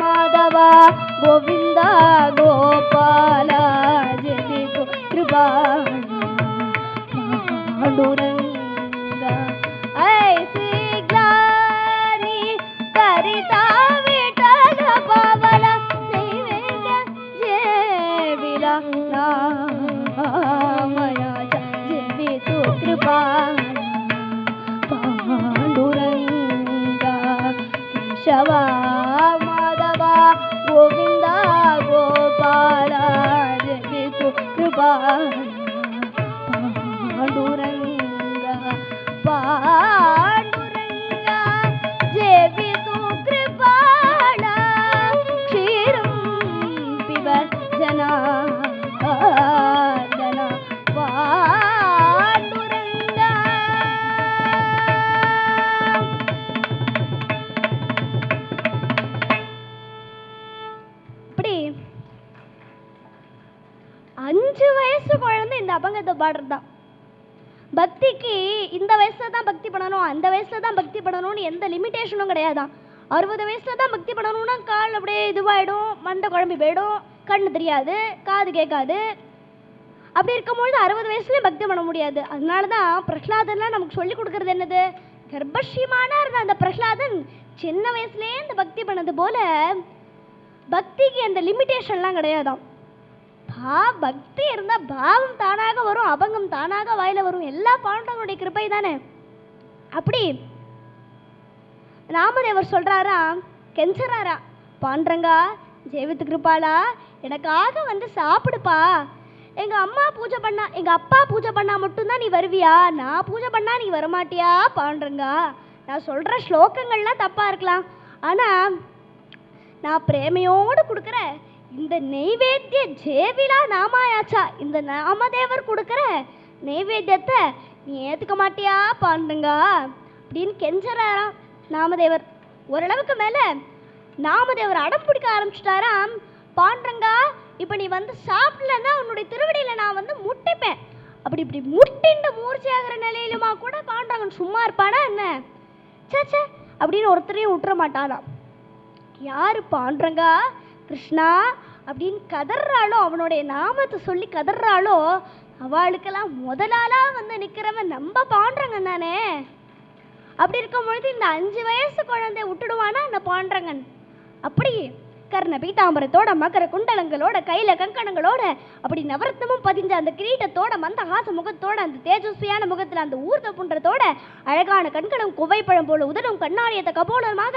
மாதவா கோவிந்தா கோபாலா ஜெவி து கிருபா பாண்டுரங்கா. ऐसी ग्लानी करिता विठ्ठल पवन नैवेद्य जेविला नामया जेवी तु कृपा पांडुरंगा केशवा माधवा गोविंदा गोपाला जेवी तु कृपा पांडुरंगा पांडुरंगा जेवी तु कृपाला क्षीरं पिबत जनार्दना पांडुरंगा. இப்படி 5 வயசு குழந்தை இந்த அபங்கத்தை பாடுறதுதான். பக்திக்கு இந்த வயசுல தான் பக்தி பண்ணணும், அந்த வயசுல தான் பக்தி பண்ணணும்னு எந்த லிமிட்டேஷனும் கிடையாதான். 60 வயசுல தான் பக்தி பண்ணணும்னா கால் அப்படியே இதுவாயிடும், மண்டை குழம்பி போயிடும், கண்ணு தெரியாது, காது கேட்காது. அப்படி இருக்கும்பொழுது 60 வயசுலயும் பக்தி பண்ண முடியாது. அதனால தான் பிரகலாதன்லாம் நமக்கு சொல்லி கொடுக்கறது என்னது, கர்ப்பஸ்ரீமான இருந்த அந்த பிரகலாதன் சின்ன வயசுலேயே இந்த பக்தி பண்ணது போல பக்திக்கு அந்த லிமிட்டேஷன்லாம் கிடையாதாம். பக்தி இருந்தா பாவம் தானாக வரும், அபங்கம் தானாக வாயில வரும், எல்லா பாண்டவனுடைய கிருபை தானே. அப்படி ராமதேவர் சொல்றாரா, கெஞ்சறாரா, பாண்டரங்கா ஜெயவித்து கிருபாலா எனக்காக வந்து சாப்பிடுப்பா, எங்க அம்மா பூஜை பண்ணா எங்க அப்பா பூஜை பண்ணா மட்டும்தான் நீ வருவியா, நான் பூஜை பண்ணா நீ வரமாட்டியா பாண்டரங்கா. நான் சொல்ற ஸ்லோகங்கள்லாம் தப்பா இருக்கலாம், ஆனா நான் பிரேமையோடு கொடுக்குற இந்த நெய்வேத்திய ஜேவிலா நாமாயாச்சா, இந்த நாமதேவர் கொடுக்குற நெய்வேத்தியத்தை நீ ஏற்றுக்க மாட்டியா பாண்டுங்க அப்படின்னு கெஞ்சறாராம் நாமதேவர். ஓரளவுக்கு மேலே நாமதேவர் அடம் பிடிக்க ஆரம்பிச்சிட்டாராம். பாண்டங்கா, இப்போ நீ வந்து சாப்பிடலன்னா உன்னுடைய திருவடியில் நான் வந்து முட்டிப்பேன். அப்படி இப்படி முட்டிண்டு மூர்ச்சியாகிற நிலையிலுமா கூட பாண்டவன் சும்மா இருப்பானா என்ன? சேச்சே அப்படின்னு ஒருத்தரையும் விட்டுற மாட்டானாம். யாரு பாண்டங்கா கிருஷ்ணா அப்படின்னு கதறாளோ, அவனுடைய நாமத்தை சொல்லி கதறாளோ, அவளுக்கெல்லாம் முதலாளா வந்து நிற்கிறவன் நம்ம பாண்டரங்கன் தானே. அப்படி இருக்கும் பொழுது இந்த 5 வயசு குழந்தை விட்டுடுவானா அந்த பாண்டரங்கன்? அப்படி கர்ண பீதாம்பரத்தோட மகர குண்டலங்களோட கையில கங்கணங்களோட அப்படி நவரத்னமும் பதிஞ்ச அந்த கிரீட்டத்தோட மந்தஹாச முகத்தோட அந்த தேஜஸ்வியான முகத்துல அந்த ஊர்த புன்றத்தோட அழகான கண்களும் குவைப்பழம் போல உதடும் கண்ணாடியத்தை கபோலமாக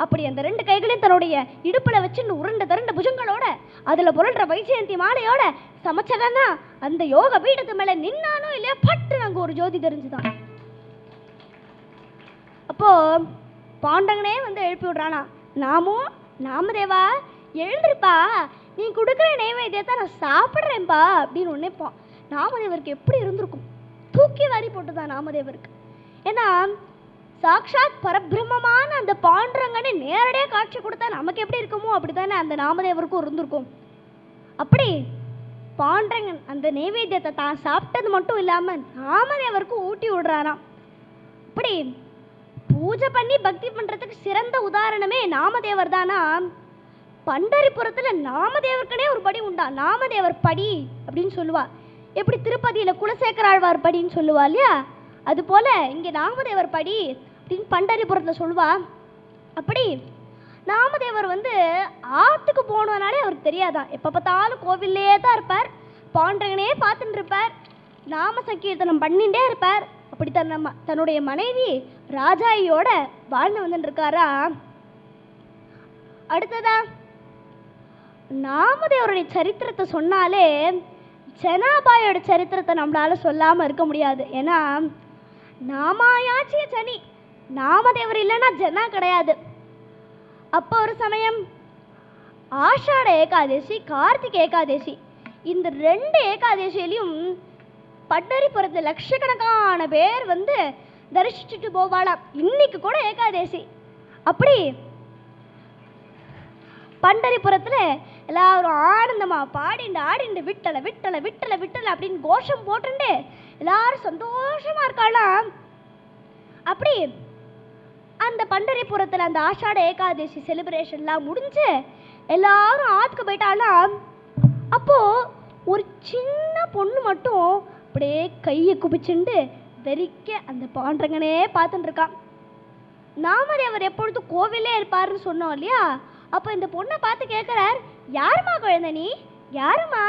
அப்படி அந்த 2 கைகளையும் தன்னுடைய இடுப்புல வச்சு உருண்ட திரண்ட புஜங்களோட அதுல புரள்ற வைஜெயந்தி மாலையோட சமைச்சகன்னா அந்த யோக பீடத்து மேல நின்னானோ இல்லையா பட்டு அங்க ஒரு ஜோதி தெரிஞ்சுதான். அப்போ பாண்டங்கனே வந்து எழுப்பி விடுறானா, நாமும் நாமதேவா எழுந்திருப்பா, நீ கொடுக்குற நைவேத்தியத்தை நான் சாப்பிட்றேன்ப்பா அப்படின்னு நினைப்பான். நாமதேவருக்கு எப்படி இருந்திருக்கும்? தூக்கி வாரி போட்டுதான் நாமதேவருக்கு. ஏன்னா சாக்ஷாத் பரபிரம்மமான அந்த பாண்டரங்கனை நேரடியாக காட்சி கொடுத்தா நமக்கு எப்படி இருக்குமோ அப்படி தானே அந்த நாமதேவருக்கும் இருந்திருக்கும். அப்படி பாண்டரங்கன் அந்த நைவேத்தியத்தை தான் சாப்பிட்டது மட்டும் இல்லாமல் நாமதேவருக்கும் ஊட்டி விடுறாராம். அப்படி பூஜை பண்ணி பக்தி பண்றதுக்கு சிறந்த உதாரணமே நாமதேவர் தானா. பண்டரிபுரத்துல நாமதேவருக்குனே ஒரு படி உண்டா, நாமதேவர் படி அப்படின்னு சொல்லுவா. எப்படி திருப்பதியில குலசேகராழ்வார் படின்னு சொல்லுவா இல்லையா, அது போல இங்க நாமதேவர் படி அப்படின்னு பண்டரிபுரத்துல சொல்லுவா. அப்படி நாமதேவர் வந்து ஆத்துக்கு போனதுனாலே அவருக்கு தெரியாதான், எப்ப பார்த்தாலும் கோவில்லே தான் இருப்பார், பாண்டரங்கனே பார்த்துட்டு இருப்பார், நாம சங்கீர்த்தனம் பண்ணிட்டே இருப்பார். அப்படி தன்னுடைய மனைவி ராஜாயியோட வாழ்ந்து வந்துட்டு இருக்காரா. அடுத்ததா நாமதேவருடைய சரித்திரத்தை சொன்னாலே ஜனாபாயோட சரித்திரத்தை நம்மளால சொல்லாம இருக்க முடியாது. ஏன்னா நாமாயாச்சிய சனி, நாமதேவர் இல்லைன்னா ஜனா கிடையாது. அப்போ ஒரு சமயம் ஆஷாட ஏகாதசி கார்த்திகை ஏகாதசி, இந்த 2 ஏகாதசியிலையும் பண்டரிபுரத்தில் லட்சக்கணக்கான பேர் வந்து தரிசிச்சுட்டு போவாளாம். இன்னைக்கு கூட ஏகாதசி. அப்படி பண்டரிபுரத்துல எல்லாரும் ஆனந்தமா பாடிண்டு ஆடிண்டு விட்டல விட்டல விட்டல விட்டல அப்படின்னு கோஷம் போட்டுண்டு எல்லாரும் சந்தோஷமா இருக்காளாம். அப்படி அந்த பண்டரிபுரத்துல அந்த ஆஷாட ஏகாதசி செலிப்ரேஷன்லாம் முடிஞ்சு எல்லாரும் ஆத்துக்கு போயிட்டாலாம். அப்போ ஒரு சின்ன பொண்ணு மட்டும் அப்படியே கையை குபிச்சுண்டு வெறிக்க அந்த பாண்டரங்கனே பார்த்துட்டு இருக்கான். நாமதேவர் எப்பொழுதும் கோவிலே இருப்பாருன்னு சொன்னோம் இல்லையா, அப்போ இந்த பொண்ணை பார்த்து கேட்குறார், யாருமா குழந்தை நீ, யாருமா?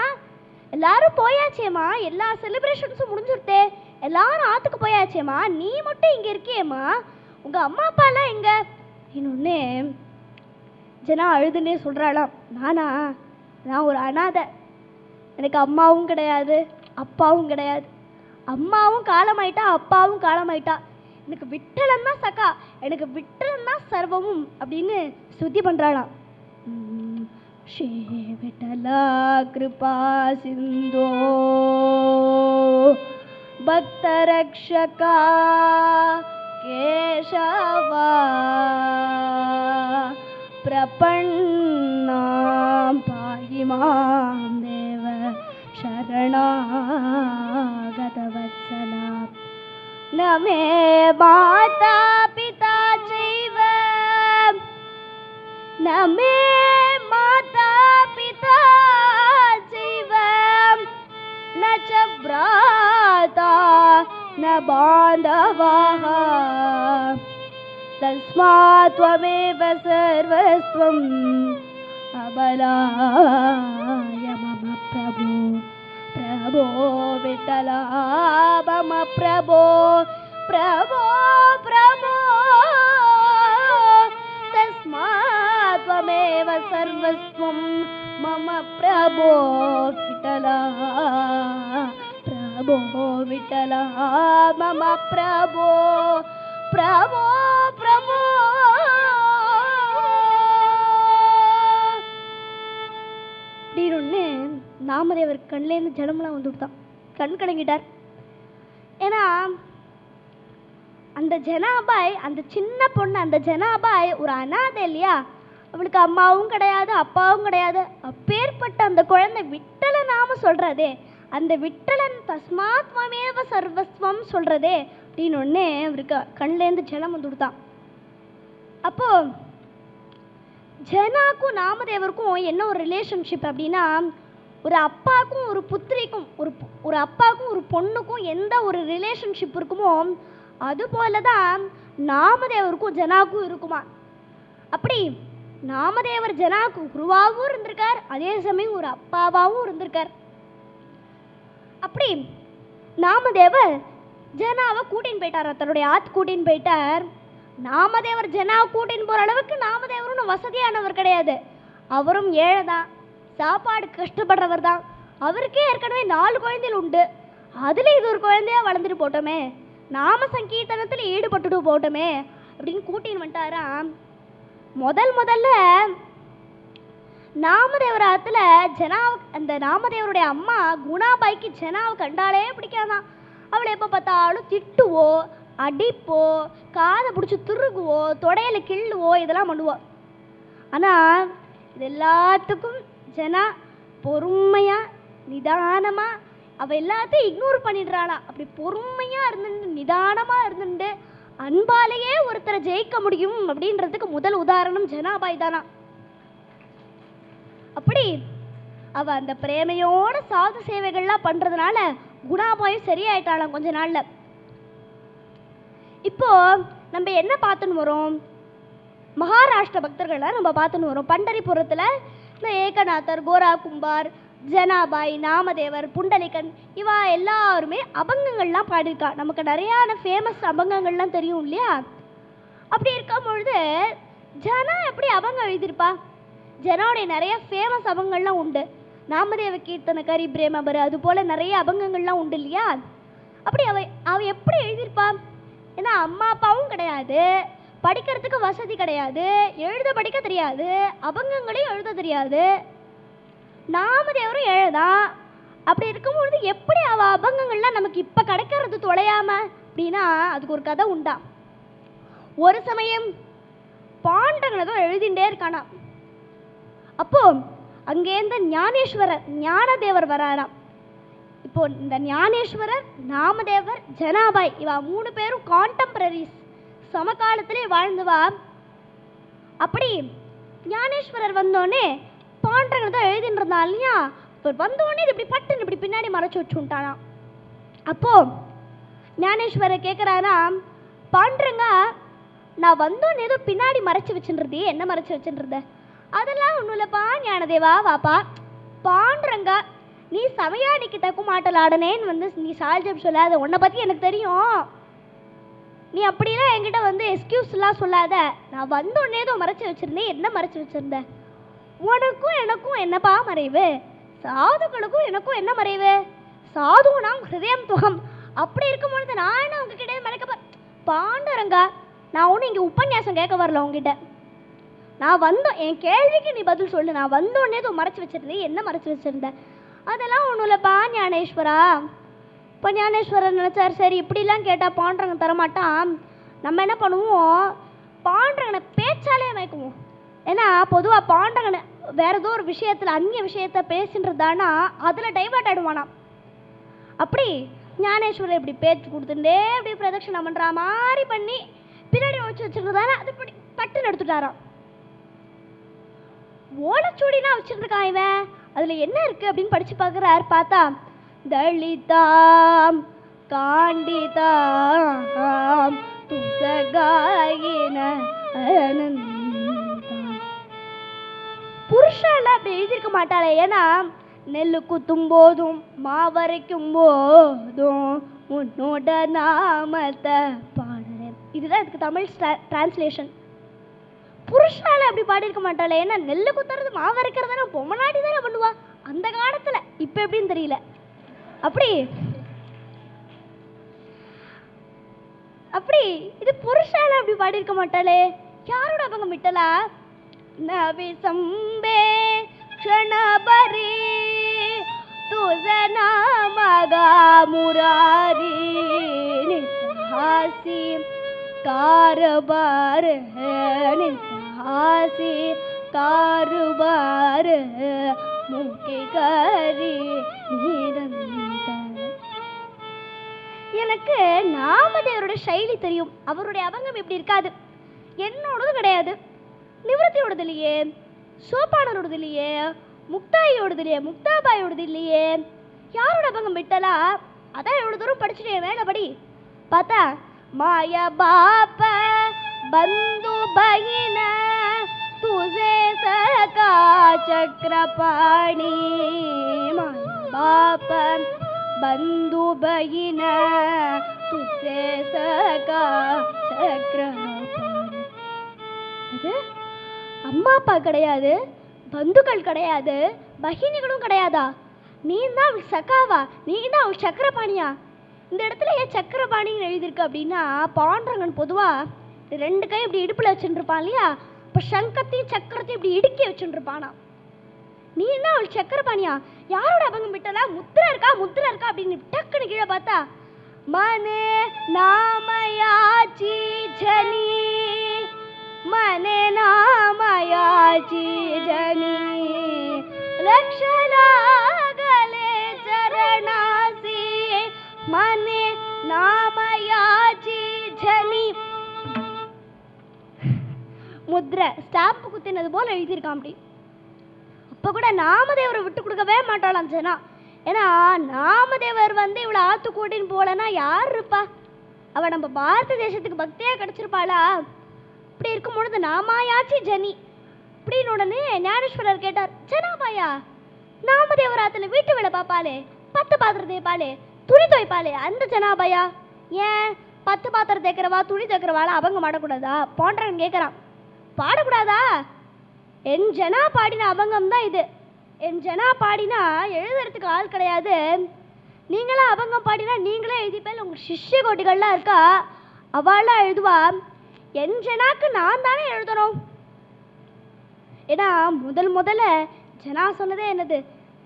எல்லாரும் போயாச்சேம்மா, எல்லா செலிப்ரேஷன்ஸும் முடிஞ்சுருத்தே, எல்லாரும் ஆற்றுக்கு போயாச்சேம்மா, நீ மட்டும் இங்கே இருக்கியேம்மா, உங்கள் அம்மா அப்பாலாம் எங்கே? இன்னொன்று ஜனா அழுதுன்னே சொல்கிறாளாம், நான் ஒரு அனாதை, எனக்கு அம்மாவும் கிடையாது அப்பாவும் கிடையாது, அம்மாவும் காலமாயிட்டா அப்பாவும் காலமாயிட்டா, எனக்கு விட்டலன் தான் சகா, எனக்கு விட்டலன் தான் சர்வமும் அப்படின்னு ஸ்துதி பண்றாளாம். ஸ்ரீ விட்டலா கிருபா சிந்தோ பக்த ரக்ஷகா கேசவா பிரபன்னாம் பாயி மாம் தேவ शरणागतवत्सला न मे माता पिता चैव न मे माता पिता चैव न च भ्राता न बान्धवाः तस्मात् त्वमेव सर्वस्वम् अबलाय मम प्रभो प्रभो विठला मम प्रभो प्रभो प्रभो तस्मात् त्वमेव सर्वस्वं मम प्रभो विठला प्रभो विठला मम प्रभो प्रभो प्रभो நாமதேவர் கண்லேருந்து ஜலமெல்லாம் வந்து விட்டான். கண் கலங்கிட்டார். ஏன்னா அந்த ஜனாபாய், அந்த சின்ன பொண்ணு, அந்த ஜனாபாய் ஒரு அனாதை இல்லையா, அவளுக்கு அம்மாவும் கிடையாது அப்பாவும் கிடையாது. அப்பேற்பட்ட அந்த குழந்தை விட்டல நாம சொல்றதே, அந்த விட்டலன் தஸ்மாத் மமேவ சர்வஸ்வம் சொல்றதே அப்படின்னு ஒன்னே அவருக்கு கண்லேருந்து ஜலம் வந்து கொடுத்தான். அப்போ ஜனாக்கும் நாமதேவருக்கும் என்ன ஒரு ரிலேஷன்ஷிப் அப்படின்னா, ஒரு அப்பாவுக்கும் ஒரு புத்திரிக்கும், ஒரு அப்பாவுக்கும் ஒரு பொண்ணுக்கும் எந்த ஒரு ரிலேஷன்ஷிப் இருக்குமோ அது போல தான் நாமதேவருக்கும் ஜனாக்கும் இருக்குமா. அப்படி நாமதேவர் ஜனாக்கு குருவாகவும் இருந்திருக்கார், அதே சமயம் ஒரு அப்பாவாகவும் இருந்திருக்கார். அப்படி நாமதேவர் ஜனாவை கூட்டின்னு போயிட்டார், தன்னுடைய ஆத்து கூட்டின்னு போயிட்டார். நாமதேவர் ஜனாவை கூட்டின்னு போகிற அளவுக்கு நாமதேவரும் வசதியானவர் கிடையாது. அவரும் ஏழை தான், சாப்பாடு கஷ்டப்படுறவர் தான். அவருக்கே ஏற்கனவே 4 குழந்தைகள் உண்டு. அதில் இது ஒரு குழந்தையா வளர்ந்துட்டு போட்டோமே, நாம சங்கீர்த்தனத்தில் ஈடுபட்டுட்டு போட்டோமே அப்படின்னு கூட்டின்னு வந்துட்டாராம். முதல்ல நாமதேவர் ஆத்துல அந்த நாமதேவருடைய அம்மா குணாபாய்க்கு ஜனாவை கண்டாலே பிடிக்காதான். அவளை எப்போ பார்த்தாலும் திட்டுவோ, அடிப்போ, காதை பிடிச்சி திருகுவோ, தொடையில கிள்ளுவோ, இதெல்லாம் பண்ணுவோம். ஆனால் இது எல்லாத்துக்கும் ஜனா பொறுமையா நிதானமா அவள் எல்லாத்தையும் இக்னோர் பண்ணிடுறாளா. அப்படி பொறுமையா இருந்துட்டு நிதானமா இருந்துட்டு அன்பாலேயே ஒருத்தரை ஜெயிக்க முடியும் அப்படின்றதுக்கு முதல் உதாரணம் ஜனாபாய் தானா. அப்படி அவ அந்த பிரேமையோட சாது சேவைகள்லாம் பண்றதுனால குணாபாயும் சரியாயிட்டாளாம் கொஞ்ச நாள்ல. இப்போ நம்ம என்ன பார்த்துன்னு வரோம், மகாராஷ்டிர பக்தர்களை நம்ம பார்த்துன்னு வரோம். பண்டரிபுரத்துல இந்த ஏகநாதர், கோரா கும்பார், ஜனாபாய், நாமதேவர், புண்டலிகன் இவா எல்லாருமே அபங்கங்கள்லாம் பாடியிருக்கா. நமக்கு நிறையான ஃபேமஸ் அபங்கங்கள்லாம் தெரியும் இல்லையா. அப்படி இருக்கும் பொழுது ஜனா எப்படி அபங்கம் எழுதியிருப்பா? ஜனாவுடைய நிறைய ஃபேமஸ் அபங்கங்கள்லாம் உண்டு. நாமதேவ கீர்த்தன கரி பிரேமபர் அது போல நிறைய அபங்கங்கள்லாம் உண்டு இல்லையா. அப்படி அவ எப்படி எழுதியிருப்பா? ஏன்னா அம்மா அப்பாவும் கிடையாது, படிக்கிறதுக்கு வசதி கிடையாது, எழுத படிக்க தெரியாது, அபங்கங்களையும் எழுத தெரியாது, நாமதேவரும் எழுதான். அப்படி இருக்கும்பொழுது எப்படி அவ அபங்கங்கள்லாம் நமக்கு இப்போ கிடைக்கிறது தொலையாம அப்படின்னா அதுக்கு ஒரு கதை உண்டா. ஒரு சமயம் பாண்டங்களதோ எழுதிண்டே இருக்கானா. அப்போ அங்கேருந்து ஞானேஸ்வரர், ஞானதேவர் வராராம். இப்போ இந்த ஞானேஸ்வரர், நாமதேவர், ஜனாபாய் இவா 3 பேரும் கான்டெம்பரரிஸ், சமகாலத்திலே வாழ்ந்துவா. அப்படி ஞானேஸ்வரர் வந்தோடனே பாண்டங்கள் தான் எழுதின்னு இருந்தா இல்லையா. இப்போ வந்தோடனே இப்படி பட்டுன்னு இப்படி பின்னாடி மறைச்சு வச்சுட்டானா. அப்போ ஞானேஸ்வரர் கேட்குறாரா, பாண்டங்க நான் வந்தோன்னு ஏதோ பின்னாடி மறைச்சு வச்சுருந்தே, என்ன மறைச்சு வச்சுருந்த? அதெல்லாம் ஒன்றும் இல்லைப்பா ஞானதேவா, வாப்பா. பாண்டங்க நீ சமையாடிக்கு தக்கு மாட்டலாடனேன்னு வந்து நீ சால்ஜப் சொல்லாத, உன்னை பற்றி எனக்கு தெரியும். நீ அப்படிலாம் என்கிட்ட வந்து எக்ஸ்கியூஸ்லாம் சொல்லாத. நான் வந்தோடனே ஏதோ மறைச்சு வச்சுருந்தேன், என்ன மறைச்சு வச்சுருந்த? உனக்கும் எனக்கும் என்னப்பா மறைவு? சாதுக்களுக்கும் எனக்கும் என்ன மறைவு? சாதுனாம் ஹிருதயம் துகம். அப்படி இருக்கும் பொழுது நான் என்ன உங்ககிட்ட மறைக்க? பாண்டரங்கா நான் ஒன்றும் இங்கே உபன்யாசம் கேட்க வரல உங்ககிட்ட. நான் வந்தோம், என் கேள்விக்கு நீ பதில் சொல்லு. நான் வந்தோடனே ஏதோ மறைச்சு வச்சிருந்தேன், என்ன மறைச்சு வச்சிருந்த? அதெல்லாம் ஒன்றும் இல்லைப்பா ஞானேஸ்வரா. இப்போ ஞானேஸ்வரர் நினச்சார், சரி இப்படிலாம் கேட்டால் பாண்டரங்க தரமாட்டான், நம்ம என்ன பண்ணுவோம், பாண்டரங்கனை பேச்சாலே மயக்குவோம். ஏன்னா பொதுவாக பாண்டரங்கனை வேற ஏதோ ஒரு விஷயத்தில் அந்நிய விஷயத்த பேசின்றதானா அதில் டைவர்ட் ஆகிடுவானா. அப்படி ஞானேஸ்வரர் இப்படி பேச்சு கொடுத்துட்டே இப்படி பிரதட்சணம் பண்ணுற மாதிரி பண்ணி பின்னாடி ஒழிச்சு வச்சுருந்தானே அது இப்படி பட்டுன்னு எடுத்துட்டாராம். ஓலைச்சூடினா வச்சுருக்கான் இவன், அதில் என்ன இருக்குது அப்படின்னு படித்து பார்க்குறாரு. பார்த்தா தலிதாம் காண்டிதாம் துசகாயின புருஷால அப்படி எழுதியிருக்க மாட்டாளே. ஏன்னா நெல்லு குத்தும் போதும் மாவரைக்கும் போதும் உன்னோட நாமத்தை பாடுறேன், இதுதான் இதுக்கு தமிழ் டிரான்ஸ்லேஷன். புருஷால அப்படி பாடியிருக்க மாட்டாளே. ஏன்னா நெல்லு குத்துறது மாவரைக்கிறதுனா பொம்மநாடி தானே பண்ணுவா அந்த காலத்துல, இப்ப எப்படின்னு தெரியல. அப்படி அப்படி இது புருஷால அப்படி பாடியிருக்க மாட்டாளே. யாரோட அவங்க விட்டலா? நவிசம்பே க்ஷணபரி तुझे नाम गा मुरारी नित्हासी कारबार है नित्हासी कारबार है मुके करी निरंतर எனக்கு நாமதேவரோட சைலி தெரியும். அவருடைய அபங்கம் இப்படி இருக்காது. என்னோடதும் கிடையாது, நிவர்த்தியோடது இல்லையே, சோப்பானரோடது இல்லையே, முக்தாயோடது இல்லையே, முக்தாபாயோடது இல்லையே. யாரோட அபங்கம் விட்டலா? அதான் எவ்வளோ தூரம் படிச்சுட்டேன் வேலைப்படி பார்த்தா மாயா பாப்ப பந்து பகின तुझे सका चक्रपाणी बाप बंधु बहिन तुझे सका चक्रपाणी. அது அம்மா அப்பா கிடையாது, பந்துக்கள் கிடையாது, பகினிகளும் கிடையாதா? நீ தான் அவள் சகாவா? நீ தான் அவள் சக்கரபாணியா? இந்த இடத்துல ஏன் சக்கரபாணின்னு எழுதியிருக்கு அப்படின்னா, பாண்டரங்கன் பொதுவாக ரெண்டு கை இப்படி இடுப்பில் வச்சுருப்பான் இல்லையா, இப்போ சங்கத்தையும் சக்கரத்தையும் இப்படி இடுக்கி வச்சுருப்பானா. நீ என்ன அவள் சக்கரபாணியா? யாரோட அபங்கம் விட்டதா? முத்திரை இருக்கா முத்திரை இருக்கா அப்படின்னு டக்குன்னு கீழே பார்த்தா மனே நாமயாச்சி ஜனி மனே நாமயாச்சி ஜனி லக்ஷலாகலே சரணாசி மனே நாமயாச்சி ஜனி. முத்ரை ஸ்டாம்ப் குத்தினது போல எழுதியிருக்கான். அப்படி அப்போ கூட நாமதேவரை விட்டு கொடுக்கவே மாட்டாளாம் ஜனா. ஏன்னா நாமதேவர் இவளை ஆத்து கூட்டின்னு போகலன்னா யார் இருப்பா? அவள் நம்ம பாரத தேசத்துக்கு பக்தியாக கிடச்சிருப்பாளா? இப்படி இருக்கும் பொழுது நாமாயாச்சி ஜனி அப்படின்னு உடனே ஞானேஸ்வரர் கேட்டார், ஜனாபாயா நாமதேவர் ஆத்துல வீட்டு வேலை பார்ப்பாளே, 10 பாத்திரம் தேய்ப்பாளே, துணி துவைப்பாளே, அந்த ஜனாபாயா ஏன் 10 பாத்திரம் தேய்க்கிறவா துணி தேய்க்கிறவாளா அவங்க மாடக்கூடாதா? போன்றவன் கேட்குறான். பாடக்கூடாதா? என் ஜனா பாடின அபங்கம் தான் இது. என் ஜனா பாடினா எழுதுறதுக்கு ஆள் கிடையாது. நீங்களா அபங்கம் பாடினா நீங்களே எழுதிப்பேன். உங்கள் சிஷ்ய கோட்டிகள்லாம் இருக்கா, அவளாம் எழுதுவா. என் ஜனாக்கு நான் தானே எழுதணும். ஏன்னா முதல்ல ஜனா சொன்னதே என்னது?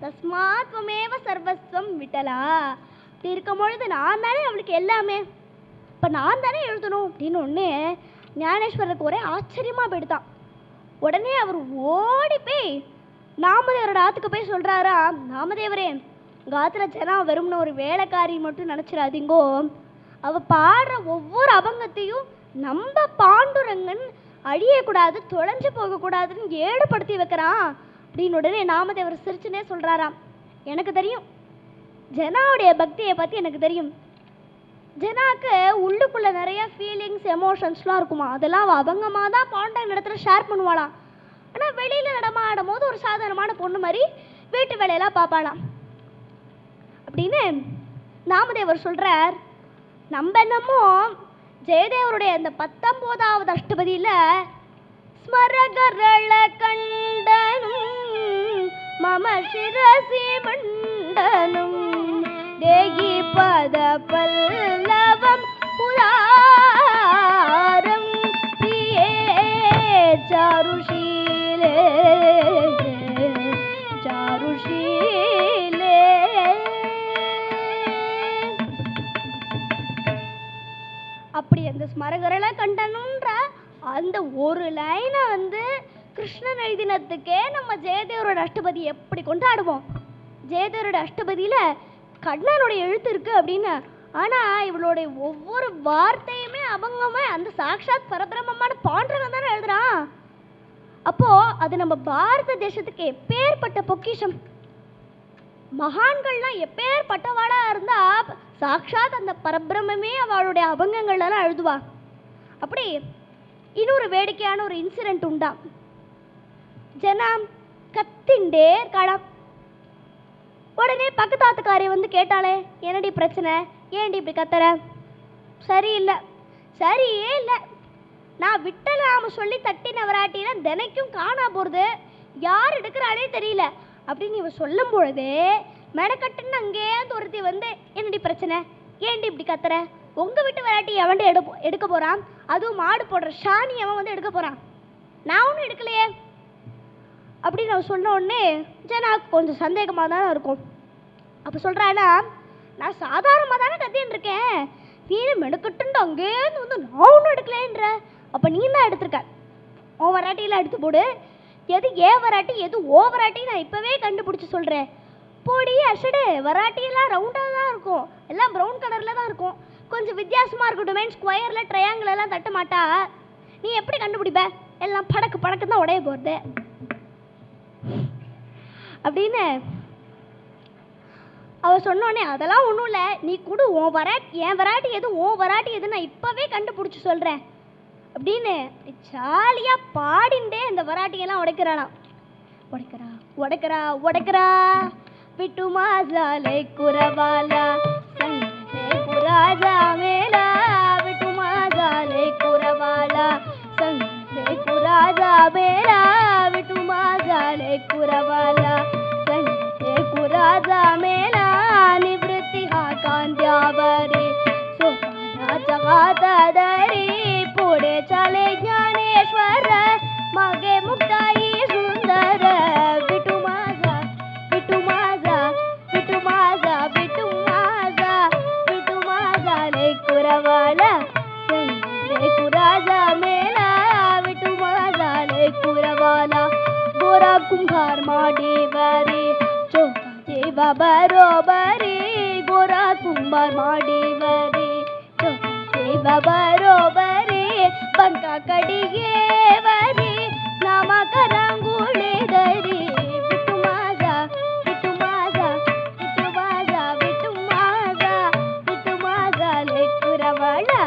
தஸ்மாத்வமேவ சர்வஸ்வம் விட்டலா. இப்படி இருக்கும் பொழுது நான் தானே அவளுக்கு எல்லாமே, இப்போ நான் தானே எழுதணும் அப்படின்னு ஒன்று ஞானேஸ்வரருக்கு ஒரே ஆச்சரியமாக போயிடுதான். உடனே அவர் ஓடி போய் நாமதேவரோட ஆற்றுக்கு போய் சொல்கிறாரா, நாமதேவரே காத்திர ஜனா வரும்னு ஒரு வேலைக்காரி மட்டும் நினச்சிடாதீங்கோ. அவள் பாடுற ஒவ்வொரு அபங்கத்தையும் நம்ம பாண்டுரங்கன் அழியக்கூடாது, தொலைஞ்சு போகக்கூடாதுன்னு ஏடுபடுத்தி வைக்கிறான் அப்படின்னு உடனே நாமதேவர் சிரிச்சுனே சொல்கிறாராம், எனக்கு தெரியும் ஜனாவுடைய பக்தியை பற்றி எனக்கு தெரியும். ஜனாக்கு உள்ளுக்குள்ளே நிறைய ஃபீலிங்ஸ் எமோஷன்ஸ்லாம் இருக்குமா, அதெல்லாம் அவள் அபங்கமாக தான் பாண்டரங்கன் இடத்துல ஷேர் பண்ணுவாளாம். ஆனால் வெளியில் நடமாடும் போது ஒரு சாதாரணமான பொண்ணு மாதிரி வீட்டு வேலையெல்லாம் பார்ப்பாளாம் அப்படின்னு நாமதேவர் சொல்கிறார். நம்ம என்னமோ ஜெயதேவருடைய அந்த 19வது அஷ்டபதியில் ஸ்மரகரள கண்டனும் மம சிரசி மண்டனும் தேகி பத பல்லவம் புராரம் பிரியே சாருஷீலே சாருஷீலே. அப்படி அந்த ஸ்மரகரள கண்டனுன்ற அந்த ஒரு லைனை கிருஷ்ணன் எழுதினத்துக்கே நம்ம ஜெயதேவரோட அஷ்டபதி எப்படி கொண்டாடுவோம். ஜெயதேவரோட அஷ்டபதியில் கண்ணனுடைய எழுத்து இருக்கு அப்படின்னு, ஆனால் இவளுடைய ஒவ்வொரு வார்த்தையுமே அபங்கமே அந்த சாக்ஷாத் பரபிரமமான பாண்டரங்கன் தானே எழுதுறான். அப்போ அது நம்ம பாரத தேசத்துக்கு எப்பேற்பட்ட பொக்கிஷம். மகான்கள்லாம் எப்பேற்பட்டவாளா இருந்தா சாக்ஷாத் அந்த பரபிரமே அவளுடைய அபங்கங்கள்லாம் எழுதுவா. அப்படி இன்னொரு வேடிக்கையான ஒரு இன்சிடென்ட் உண்டா. ஜனம் கத்திண்டே இருக்காளாம். உடனே பக்கத்தாத்துக்காரி கேட்டாளே, என்னடி பிரச்சனை, ஏன்டி இப்படி கத்துற? சரியில்லை, சரியே இல்லை, நான் விட்டல நாம சொல்லி தட்டின வராட்டினா தினைக்கும் காணா போகிறது, யார் எடுக்கிறாளே தெரியல அப்படின்னு இவ சொல்லும் பொழுதே மெனக்கட்டுன்னு அங்கேயாவது ஒருத்தி என்னடி பிரச்சனை, ஏன்டி இப்படி கத்துற, உங்கள் வீட்டு வராட்டி எவன்டி எடுக்க போகிறான், அதுவும் மாடு போடுற ஷானி அவன் எடுக்க போகிறான், நான் ஒன்றும் எடுக்கலையே அப்படின்னு அவன் சொன்ன உடனே ஜனாக்கு கொஞ்சம் சந்தேகமாக தானே இருக்கும். அப்போ சொல்கிறாளா, நான் சாதாரணமாக தானே கத்தின்னு இருக்கேன், நீ மெடுக்கட்டுண்டு அங்கேருந்து வந்து நான் ஒன்றும் எடுக்கலேன்ற. அப்போ நீ தான் எடுத்திருக்க, உன் வராட்டியெல்லாம் எடுத்து போடு. எது ஏ வராட்டி எது ஓ வராட்டி நான் இப்போவே கண்டுபிடிச்சி சொல்கிறேன். போடி அஷடு, வராட்டியெல்லாம் ரவுண்டாக தான் இருக்கும், எல்லாம் ப்ரௌன் கலரில் தான் இருக்கும், கொஞ்சம் வித்தியாசமாக இருக்கட்டும், ஸ்கொயரில் ட்ரையாங்கிள் எல்லாம் தட்ட மாட்டா, நீ எப்படி கண்டுபிடிப்ப? எல்லாம் படக்கு படக்கு தான் உடைய போகிறது அப்படின்னு அவள் சொன்னோடனே, அதெல்லாம் ஒன்றும் இல்லை, நீ கொடு உன் என் வராட்டி எது உன் வராட்டி எது நான் இப்போவே கண்டுபிடிச்சி சொல்கிறேன் அப்படின்னு ஜாலியாக பாடிண்டே இந்த வராட்டியெல்லாம் உடைக்கிறாளாம். உடைக்கிறா உடைக்கிறா உடைக்கிறா, விட்டுமா ஜாலை குரவாலா சங்கே குராஜா மேலா, விட்டுமா ஜாலை குரவாலா சங்கே குராஜா மேலா, விட்டுமா ஜாலை குரவாலா சங்கே குராஜா மேலா, निवृत्ति हा कांद्यावरी सोपाना जगातदरी, पुढे चाले ज्ञानेश्वर मागे मुक्ताई सुंदर, विटू माझा विटू माझा विटू माझा विटू माझा विटू माझा लेकुरवाला लेकुराजा मेला, विटू माझा लेकुरवाला, गोरा कुंभार माडीवरी चोका जेवा बरोबरी, गोरा कुंभार माडीवरी चोका जेवा बरोबरी, पंका कडिगे वरी नामक रांगोळी दरी, विटू माझा विटू माझा विटू माझा विटू माझा विटू माझा लेकुरवाला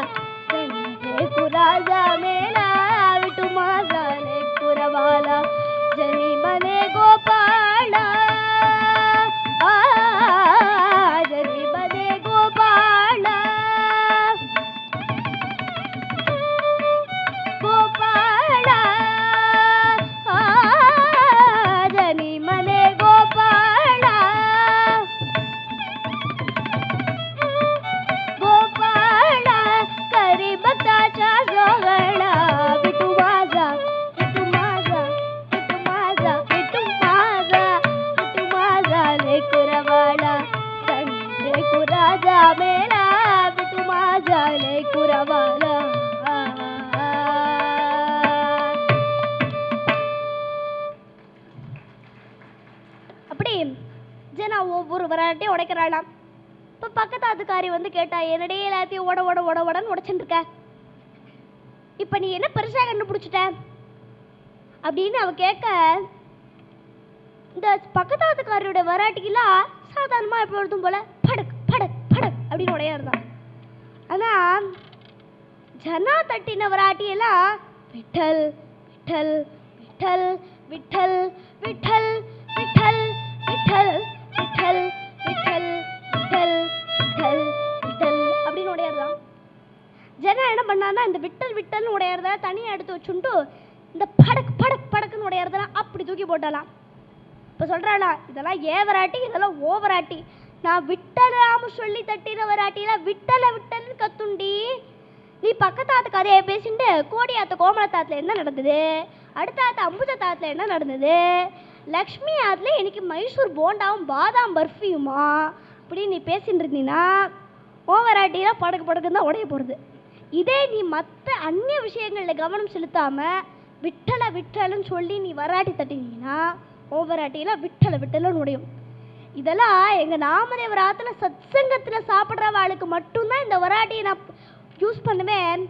लेकुराजा मेला, विटू माझा लेकुरवाला, जनी बने गोपाळा जनी बने गोपाळा गोपाळा जनी मने गोपाळा गोपाळा, करी भक्ताच्या जोगळा, विटू माझा विटू माझा विटू माझा विटू माझा विटू माझा लेकुरवाला लेकुराजा मेला, विटू माझा लेकुरवाला. அப்படி ஜனா ஒவ்வொரு வராட்டையும் உடைக்கிறாளாம். இப்போ பக்கத்து அதுக்காரி வந்து கேட்டா, என்னடையே எல்லாத்தையும் ஓட ஓட ஓட ஓடன்னு உடைச்சுட்டு இருக்க, இப்போ நீ என்ன பெருசாக கண்டுபிடிச்சிட்ட அப்படின்னு அவ கேட்க, இந்த பக்கத்தாத்துக்காரியோட வராட்டிக்கெல்லாம் சாதாரணமாக எப்படி ஒருத்தும் போல படக் படக் படக் அப்படின்னு உடையாருதான். ஆனால் ஜனா தட்டின வராட்டியெல்லாம் விட்டல் விட்டல் விட்டல் விட்டல் விட்டல் விட்டல் விட்டல் விட்டல் விட்டல் விட்டல் விட்டல் விட்டல் அப்படின்னு உடையாருதான். ஜனா என்ன பண்ணான்னா, இந்த விட்டல் விட்டல்னு உடையாரத தனியாக எடுத்து வச்சுட்டு இந்த படக் படக் படக்குன்னு உடையாரதெல்லாம் அப்படி தூக்கி போட்டாலாம். இப்போ சொல்கிறாளா, இதெல்லாம் ஏ வராட்டி இதெல்லாம் ஓ வராட்டி, நான் விட்டலாம சொல்லி தட்டின வராட்டிலாம் விட்டலை விட்டல்னு கத்துண்டி, நீ பக்கத்தாத்து கதையை பேசிட்டு கோடியாத்த கோமலத்தாத்தில் என்ன நடந்தது, அடுத்த ஆத்த அம்புஜ தாத்தில் என்ன நடந்தது, லக்ஷ்மி ஆத்துல எனக்கு மைசூர் போண்டாவும் பாதாம் பர்ஃபியுமா அப்படின்னு நீ பேசிட்டு இருந்தீங்கன்னா ஓ வராட்டிலாம் படக்கு படக்குன்னு தான் உடைய போகிறது. இதே நீ மற்ற அந்நிய விஷயங்களில் கவனம் செலுத்தாமல் விட்டலை விட்டலைன்னு சொல்லி நீ வராட்டி தட்டினீங்கன்னா ஓவராட்டியில் விட்டலை விட்டலைன்னு உடையும். இதெல்லாம் எங்கள் நாமதேவர் ஆற்றுல சத்சங்கத்தில் சாப்பிட்றவாளுக்கு மட்டும்தான் இந்த வராட்டியை நான் யூஸ் பண்ணுவேன்.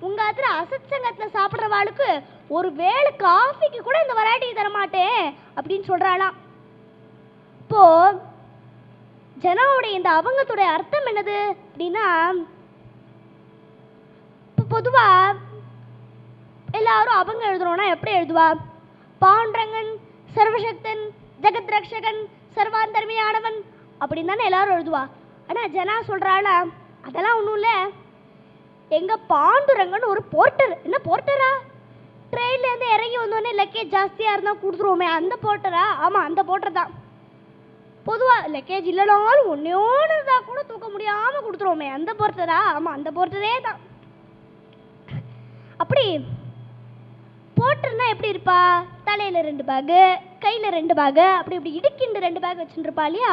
உங்கள் ஆற்றுல அசத்சங்கத்தில் சாப்பிட்றவாளுக்கு ஒரு வேளை காஃபிக்கு கூட இந்த வராட்டியை தரமாட்டேன் அப்படின்னு சொல்கிறாளாம். இப்போது ஜனாவுடைய இந்த அவங்கத்துடைய அர்த்தம் என்னது அப்படின்னா, இப்போ பொதுவாக எல்லாரும் அவங்க எழுதுறோன்னா எப்படி எழுதுவா, பாண்டரங்கன் சர்வசக்தன் ஜெகத் ரக்ஷகன் சர்வாந்தர்மியானவன் அப்படின்னு தானே எல்லாரும் எழுதுவா. ஆனால் ஜனா சொல்கிறாளா, அதெல்லாம் ஒன்றும் இல்லை, எங்கள் பாண்டுரங்கன்னு ஒரு போர்ட்டர். என்ன போர்ட்டரா? ட்ரெயின்லேருந்து இறங்கி வந்தோடனே லக்கேஜ் ஜாஸ்தியாக இருந்தால் கொடுத்துருவோமே அந்த போர்ட்டரா? ஆமாம், அந்த போர்ட்டர் தான். பொதுவாக லக்கேஜ் இல்லைனாலும் ஒன்றோடு இருந்தால் கூட தூக்க முடியாமல் கொடுத்துருவோமே அந்த போர்ட்டரா? ஆமாம், அந்த போர்ட்டரே தான். அப்படி போர்ட்டர்னா எப்படி இருப்பா, தலையில் 2 பேகு கையில் 2 பேகு அப்படி இப்படி இடுக்கிண்டு 2 பேக் வச்சுட்டு இருப்பா இல்லையா?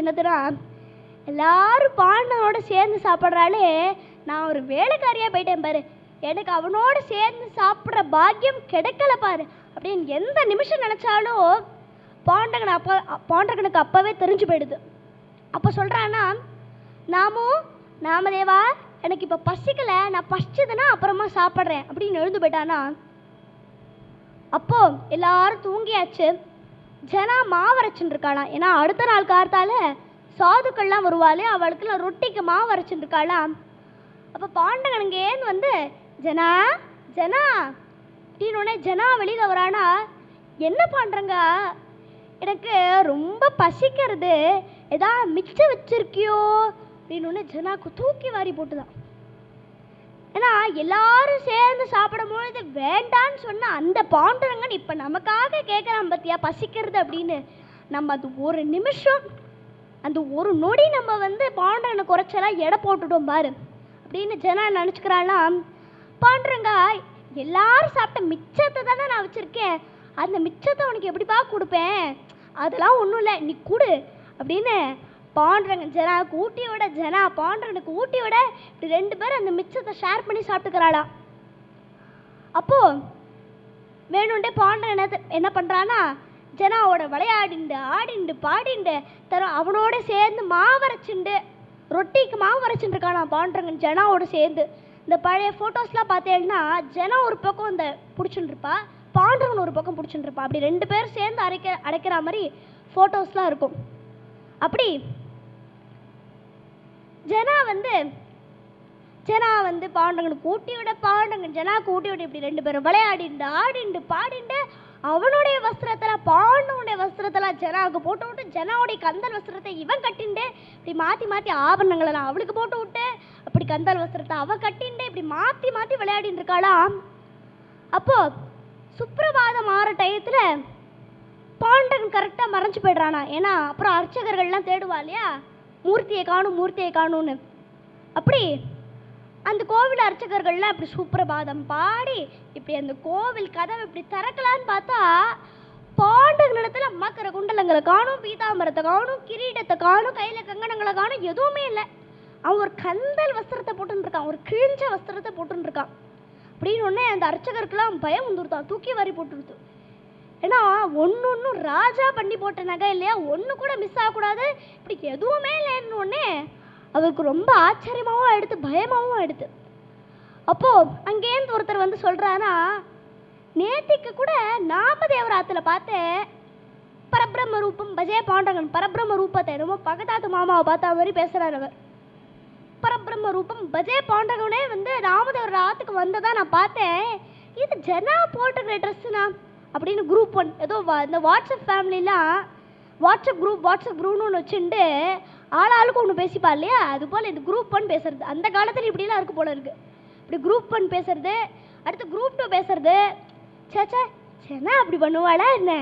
என்னதுன்னா, எல்லாரும் பாண்டவனோட சேர்ந்து சாப்பிட்றாலே நான் ஒரு வேலைக்காரியாக போயிட்டேன் பாரு, எனக்கு அவனோட சேர்ந்து சாப்பிட்ற பாக்கியம் கிடைக்கல பாரு அப்படின்னு எந்த நிமிஷம் நினச்சாலும் பாண்டகனுக்கு அப்போவே தெரிஞ்சு போயிடுது. அப்போ சொல்கிறான்னா, நாமதேவா எனக்கு இப்போ பசிக்கலை, நான் பசிச்சதுன்னா அப்புறமா சாப்பிட்றேன் அப்படின்னு எழுந்து போயிட்டானா. அப்போ எல்லாரும் தூங்கியாச்சு. ஜனா மாவரைச்சுன்னு இருக்காளாம். ஏன்னா அடுத்த நாள் காலத்தால சாதுக்கள்லாம் வருவாளே, அவளுக்குலாம் ரொட்டிக்கு மாவரைச்சுன்னு இருக்காளாம். அப்போ பாண்டகனுங்கேன்னு வந்து ஜனா ஜனா அப்படின்னு ஜனா வெளியில் வரானா. என்ன பண்ணுறங்க, எனக்கு ரொம்ப பசிக்கிறது, ஏதா மிச்சம் வச்சிருக்கியோ அப்படின்னு ஜனாக்கு தூக்கி வாரி போட்டுதான். ஏன்னா எல்லாரும் சேர்ந்து சாப்பிடும் பொழுது வேண்டான்னு சொன்ன அந்த பாண்டரங்கன் இப்போ நமக்காக கேட்குறான் பத்தியா பசிக்கிறது அப்படின்னு. நம்ம அது ஒரு நிமிஷம், அந்த ஒரு நொடி நம்ம வந்து பாண்டரனை குறைச்சலாம் எடை போட்டுட்டோம் பாரு அப்படின்னு ஜனா நினச்சிக்கிறாளாம். பாண்டரங்க, எல்லாரும் சாப்பிட்ட மிச்சத்தை தானே நான் வச்சுருக்கேன், அந்த மிச்சத்தை உனக்கு எப்படிப்பா கொடுப்பேன், அதெல்லாம் ஒன்றும் இல்லை நீ கொடு அப்படின்னு பாண்டரங்கன் ஜனாவுக்கு ஊட்டி விட, ஜனா பாண்டரனுக்கு ஊட்டி விட, இப்படி 2 பேரும் அந்த மிச்சத்தை ஷேர் பண்ணி சாப்பிட்டுக்கிறாளா. அப்போ வேணுண்டே பாண்டரன் என்ன பண்ணுறான்னா, ஜனாவோட விளையாடிண்டு ஆடிண்டு பாடிண்டு அவனோட சேர்ந்து மாவரைச்சுண்டு ரொட்டிக்கு மாவரைச்சுட்டு இருக்கானா பாண்டரங்கன் ஜனாவோட சேர்ந்து. இந்த பழைய ஃபோட்டோஸ்லாம் பார்த்தேன்னா ஜனா ஒரு பக்கம் இந்த பிடிச்சுட்டு இருப்பா, பாண்டரங்கன் ஒரு பக்கம் பிடிச்சுட்டு இருப்பா. அப்படி 2 பேரும் சேர்ந்து அடைக்கிற மாதிரி ஃபோட்டோஸ்லாம் இருக்கும். அப்படி ஜனா வந்து பாண்டரங்கனுக்கு ஊட்டி விட, பாண்டரங்கன் ஜனாவுக்கு ஊட்டி விட, இப்படி 2 பேரும் விளையாடிண்டு ஆடிண்டு பாடிண்டு அவனுடைய வஸ்திரத்தில் பாண்டவனுடைய வஸ்திரத்தில் ஜனாவுக்கு போட்டு விட்டு, ஜனாவுடைய கந்தல் வஸ்திரத்தை இவன் கட்டிண்டு, இப்படி மாற்றி மாற்றி ஆபரணங்களை நான் அவளுக்கு போட்டு விட்டு, அப்படி கந்தல் வஸ்திரத்தை அவள் கட்டிண்டு, இப்படி மாற்றி மாற்றி விளையாடின்னு இருக்காளாம். அப்போது சுப்பிரபாதம் ஆற டயத்தில் பாண்டரன் கரெக்டாக மறைஞ்சு போய்ட்றானா. ஏன்னா அப்புறம் அர்ச்சகர்கள்லாம் தேடுவா இல்லையா, மூர்த்தியை காணும்னு. அப்படி அந்த கோவில் அர்ச்சகர்கள்லாம் இப்படி சுப்பிரபாதம் பாடி இப்படி அந்த கோவில் கதவை இப்படி திறக்கலான்னு பார்த்தா பாண்டகனிடத்துல மக்கற குண்டலங்களை காணும், பீதாம்பரத்தை காணும், கிரீடத்தை காணும், கையில் கங்கணங்களை காணும், எதுவுமே இல்லை. அவன் ஒரு கந்தல் வஸ்திரத்தை போட்டுருக்கான், ஒரு கிழிஞ்ச வஸ்திரத்தை போட்டுருக்கான். அப்படின்னு ஒன்னே அந்த அர்ச்சகருக்கெல்லாம் பயம் வந்துருத்தான், தூக்கி வாரி போட்டுருது. ஏன்னா ஒன்று ராஜா பண்ணி போட்ட நகை இல்லையா, ஒன்று கூட மிஸ் ஆகக்கூடாது, இப்படி எதுவுமே இல்லைன்னு ஒன்னே அவருக்கு ரொம்ப ஆச்சரியமாகவும் ஆயிடுத்து, பயமாகவும் ஆயிடுத்து. அப்போது அங்கேருந்து ஒருத்தர் வந்து சொல்கிறான்னா, நேத்திக்கு கூட நாமதேவராத்தில் பார்த்தேன் பரபிரம்ம ரூபம் பஜே பாண்டகன், பரபிரம்ம ரூபத்தை என்னமோ பக்கத்தாத்து மாமாவை பார்த்தா மாதிரி பேசுகிறார் அவர். பரபிரம்ம ரூபம் பஜே பாண்டகனே வந்து நாமதேவர் ஆத்துக்கு வந்ததா நான் பார்த்தேன், இது ஜனா போட்டுக்கிற ட்ரெஸ்ஸுனா அப்படின்னு குரூப் 1 ஏதோ இந்த வாட்ஸ்அப் ஃபேமிலிலாம் வாட்ஸ்அப் குரூப்னு ஒன்று வச்சுட்டு ஆளாளுக்கு ஒன்று பேசிப்பா இல்லையா, அது போல் இது குரூப் 1 பேசுறது. அந்த காலத்தில் இப்படிலாம் இருக்கு போல இருக்கு. இப்படி குரூப் 1 பேசுறது, அடுத்து குரூப் 2 பேசுறது. சேச்சா சென்னா அப்படி பண்ணுவாளா என்ன,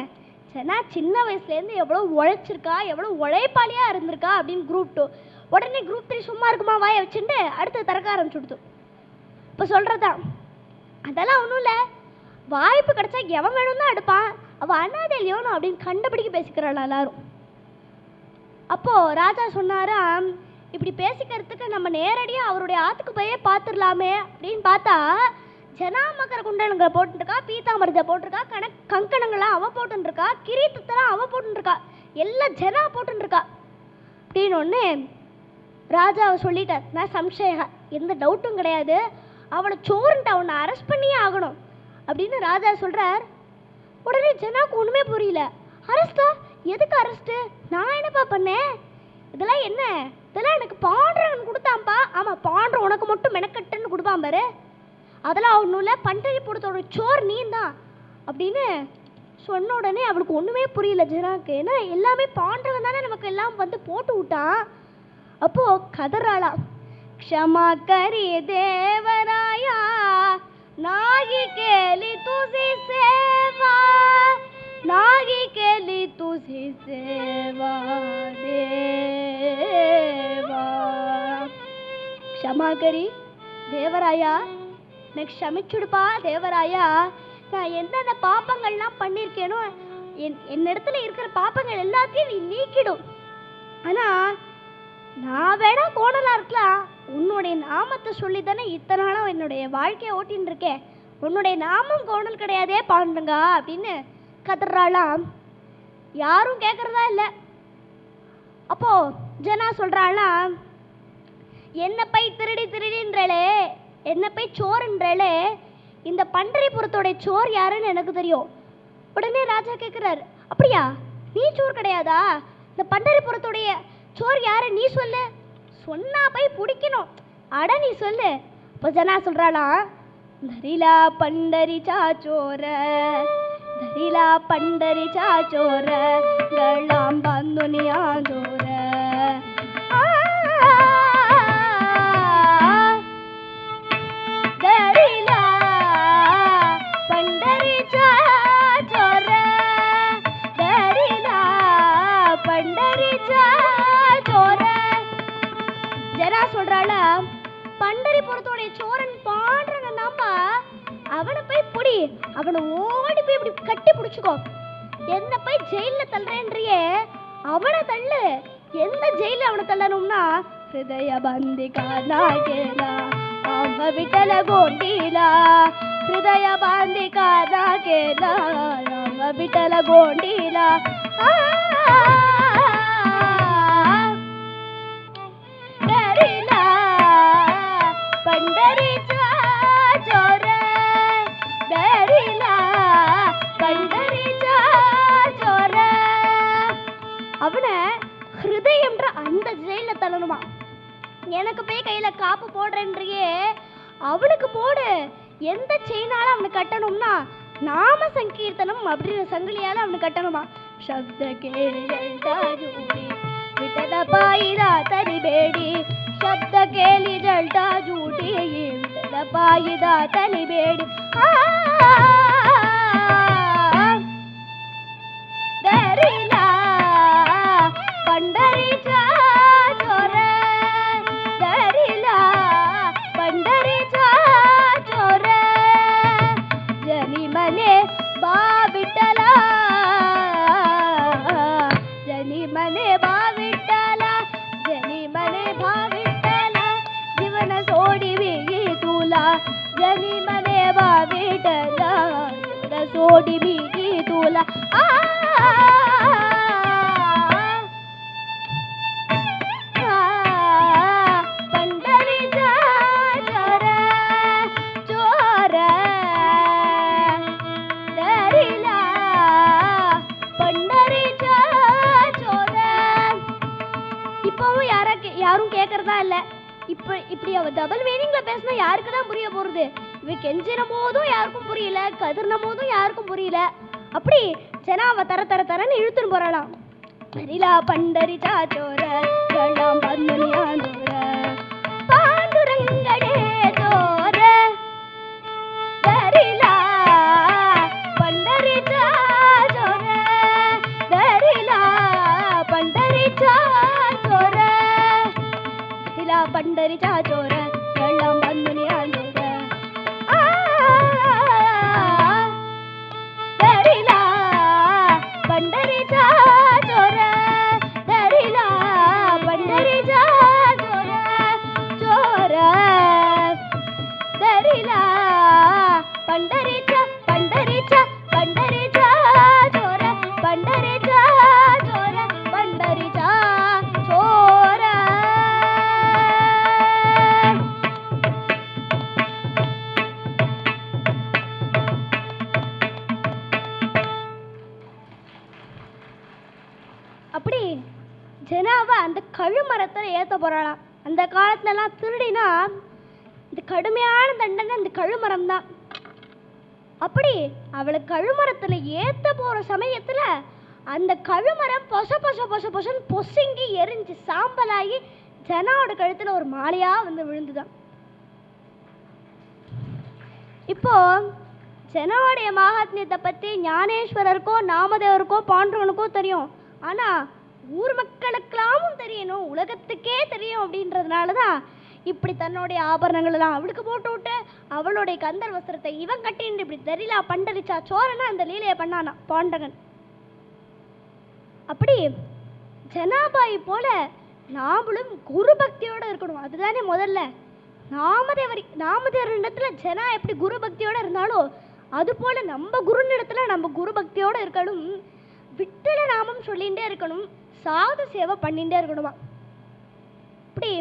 சென்னா சின்ன வயசுலேருந்து எவ்வளோ உழைச்சிருக்கா, எவ்வளோ உழைப்பாளியாக இருந்திருக்கா அப்படின்னு குரூப் 2. உடனே குரூப் 3 சும்மா இருக்குமா வாயை வச்சுட்டு அடுத்து திறக்க ஆரம்பிச்சுடுது. இப்போ சொல்கிறதான் அதெல்லாம் ஒன்றும் இல்லை, வாய்ப்பு கிடைச்சா எவன் வேணும் தான் எடுப்பான், அவள் அண்ணாதே இல்லையோனும் அப்படின்னு கண்டுபிடிக்க பேசிக்கிறாள் எல்லாரும். அப்போது ராஜா சொன்னாரா, இப்படி பேசிக்கிறதுக்கு நம்ம நேரடியாக அவருடைய ஆற்றுக்கு போயே பார்த்துடலாமே அப்படின்னு பார்த்தா, ஜனா மக்கர குண்டலங்களை போட்டுருக்கா, பீதாம்பரத்தை போட்டிருக்கா, கங்கணங்கள்லாம் அவள் போட்டுருக்கா, கிரீத்தத்தெல்லாம் அவள் போட்டுருக்கா, எல்லாம் ஜனா போட்டுருக்கா அப்படின்னு ஒன்று ராஜாவை சொல்லிட்டார். நான் சம்சயம், எந்த டவுட்டும் கிடையாது, அவளை சோறுன்ட்டு அவனை அரெஸ்ட் பண்ணியே ஆகணும் அப்படின்னு ராஜா சொல்கிறார். உடனே ஜனாவுக்கு ஒன்றுமே புரியல. அரெஸ்டா, எதுக்கு அரெஸ்ட்டு, நான் என்னப்பா பண்ணேன், இதெல்லாம் என்ன, இதெல்லாம் எனக்கு பாண்டரன் கொடுத்தான்ப்பா. ஆமாம், பாண்டரன் உனக்கு மட்டும் மெனக்கட்டுன்னு கொடுப்பான் பாரு, அதெல்லாம் ஒன்றும் இல்லை, பண்டரி போடுறதோட சோர் நீ தான் அப்படின்னு சொன்ன உடனே அவளுக்கு ஒன்றுமே புரியல ஜனாவுக்கு. ஏன்னா எல்லாமே பாண்டரன் தானே நமக்கு எல்லாம் வந்து போட்டு விட்டான். அப்போது கதறாளா, க்ஷமா கரி தேவராயா नागी केली तुझी सेवा, नागी केली तुझी सेवा देवा, क्षमा करी தேவராயா, எனக்கு க்ஷமிச்சுடுப்பா தேவராயா, நான் என்னென்ன பாப்பங்கள்லாம் பண்ணியிருக்கேனோ என்னிடத்துல இருக்கிற பாப்பங்கள் எல்லாத்தையும் நீ நீக்கிடும் ஆனா நான் வேணா கோணலா இருக்கலாம், உன்னுடைய நாமத்தை சொல்லி தானே இத்தனை நாளும் என்னுடைய வாழ்க்கையை ஓட்டின்னு இருக்கேன், உன்னுடைய நாமம் கோணல் கிடையாதே பாண்டுங்க அப்படின்னு கத்துறாளாம். யாரும் கேட்கறதா இல்லை. அப்போ ஜனா சொல்றாளாம், என்ன பை திருடி திருடின்றே, என்ன பை சோறுன்றே, இந்த பண்டரிபுரத்தோட சோர் யாருன்னு எனக்கு தெரியும். உடனே ராஜா கேட்கிறாரு, அப்படியா நீ சோர் கிடையாதா, இந்த பண்டரிபுரத்துடைய சோர் யாரு நீ சொல்லு, சொன்னா போய் பிடிக்கணும், அட நீ சொல்லு. இப்போ ஜனா சொல்றாளாம், தரிலா பண்டரிச்சா சோர, தரிலா பண்டரிச்சா சோர, களாம் பந்துனியா சோர, தரிலா பண்டரிச்சா சோர, தரிலா பண்டரிச்சா சோர. ஜனா சொல்றாள, பண்டரிபுரத்தோடைய சோரன் பாடுறாங்க நாம, அவனை போய் புடி, அவனை ஓடி போய் இப்படி கட்டி பிடிச்சுக்கோ, என்ன போய் ஜெயில தள்ளுறேன்றியே அவனை தள்ளு. எந்த ஜெயில அவனை தள்ளணும்னா, ஹிருதய பந்திகா நாகேலா ஆம விட்டல கோண்டீலா, ஹிருதய பந்திகா நாகேலா ஆம விட்டல கோண்டீலா, தரிலா பண்டரிச்சா சோர, தரிலா பண்டரிச்சா சோர. அவனை ஹிருதயம்ன்ற அந்த ஜெயில தள்ளணுமா. எனக்கு போய் கையில காப்பு போடுறேன்றியே அவனுக்கு போடு. எந்த செயினால அவனுக்கு கட்டணும்னா, நாம சங்கீர்த்தனம் அப்படின்ற சங்கிலியால அவனுக்கு கட்டணுமா. சப்த கேளி ஜல்டா ஜூடி விட்டத பாயிதா தரி பேடி, சப்த கேளி ஜல்டா ஜூடி விட்டத பாயிதா தரி பேடி, தரிலா பண்டரிச்சா சோர, தரிலா பண்டரிச்சா சோர. ஜனி மನೆ ಬಾವಿಟ್ಟಲ, ಜನಿ ಮನೆ ಬಾವಿಟ್ಟಲ, ಜನಿ ಮನೆ ಬಾವಿಟ್ಟಲ, ಜೀವನ ಸೋಡಿ ಬೀಗಿ ತೂಲ, ಜನಿ ಮನೆ ಬಾವಿಟ್ಟಲ, ಜೀವನ ಸೋಡಿ ಬೀಗಿ ತೂಲ. பண்டரிச்சா சோர சோர, தரிலா பண்டரிச்சா சோர. இப்பவும் யாரும் கேட்கறதா இல்லை. இப்படி அவ டபுள் மீனிங்ல பேசினா யாருக்கு தான் புரிய போறது. இவ கெஞ்சின போதும் யாருக்கும் புரியல, கதிர்ன போதும் யாருக்கும் புரியல. அப்படி ஜனாவ தர தர தரன்னு இழுத்துன்னு போறாளாம். தரிலா பண்டரிச்சா சோர, களாம் பந்துனியா சோர, பாண்டுரங்கடே சோர, தரிலா பண்டரிச்சா சோர, தரிலா பண்டரிச்சா சோர, தரிலா பண்டரிச்சா சோர, களாம் பந்துனியா சோர, தரிலா பண்டரிச்சா சோர, தரிலா பண்டரிச்சா சோர சோர, தரிலா பண்டரிச்சா பண்டரிச்சா பண்டரிச்சா சோர, பண்டரிச்சா சோர, பண்டரிச்சா சோர. அப்படி ஜனாவ அந்த கழுமரத்தில் ஏற்ற போறாளாம். அந்த காலத்துலலாம் திருடினா இந்த கடுமையான தண்டனை இந்த கழுமரம் தான். அப்படி அவளை கழுமரத்தில் ஏற்ற போற சமயத்துல அந்த கழுமரம் பொச பொச பொச பொசன்னு பொசுங்கி எரிஞ்சு சாம்பலாகி ஜனாவோட கழுத்துல ஒரு மாலையா வந்து விழுந்துதான். இப்போ ஜனாவுடைய மகாத்மியத்தை பத்தி ஞானேஸ்வரருக்கோ நாமதேவருக்கோ பாண்டவனுக்கோ தெரியும். ஆனா ஊர் மக்களுக்கெல்லாமும் தெரியணும், உலகத்துக்கே தெரியும் அப்படின்றதுனால தான் இப்படி தன்னுடைய ஆபரணங்கள் எல்லாம் அவளுக்கு போட்டு விட்டு அவளுடைய கந்தர் வஸ்திரத்தை இவன் கட்டின்னு இப்படி தரிலா பண்டரிச்சா சோரனா அந்த லீலையை பண்ணானா பாண்டகன். அப்படி ஜனாபாய் போல நாமளும் குரு பக்தியோட இருக்கணும். அதுதானே முதல்ல. நாமதேவர் இடத்துல ஜனா எப்படி குரு பக்தியோட இருந்தாலோ அது போல நம்ம குருநிடத்துல நம்ம குரு பக்தியோட இருக்கணும். விட்டல நாமம் சொல்லிகிட்டே இருக்கணும். சாது சேவை பண்ணிகிட்டே இருக்கணுமா. இப்படி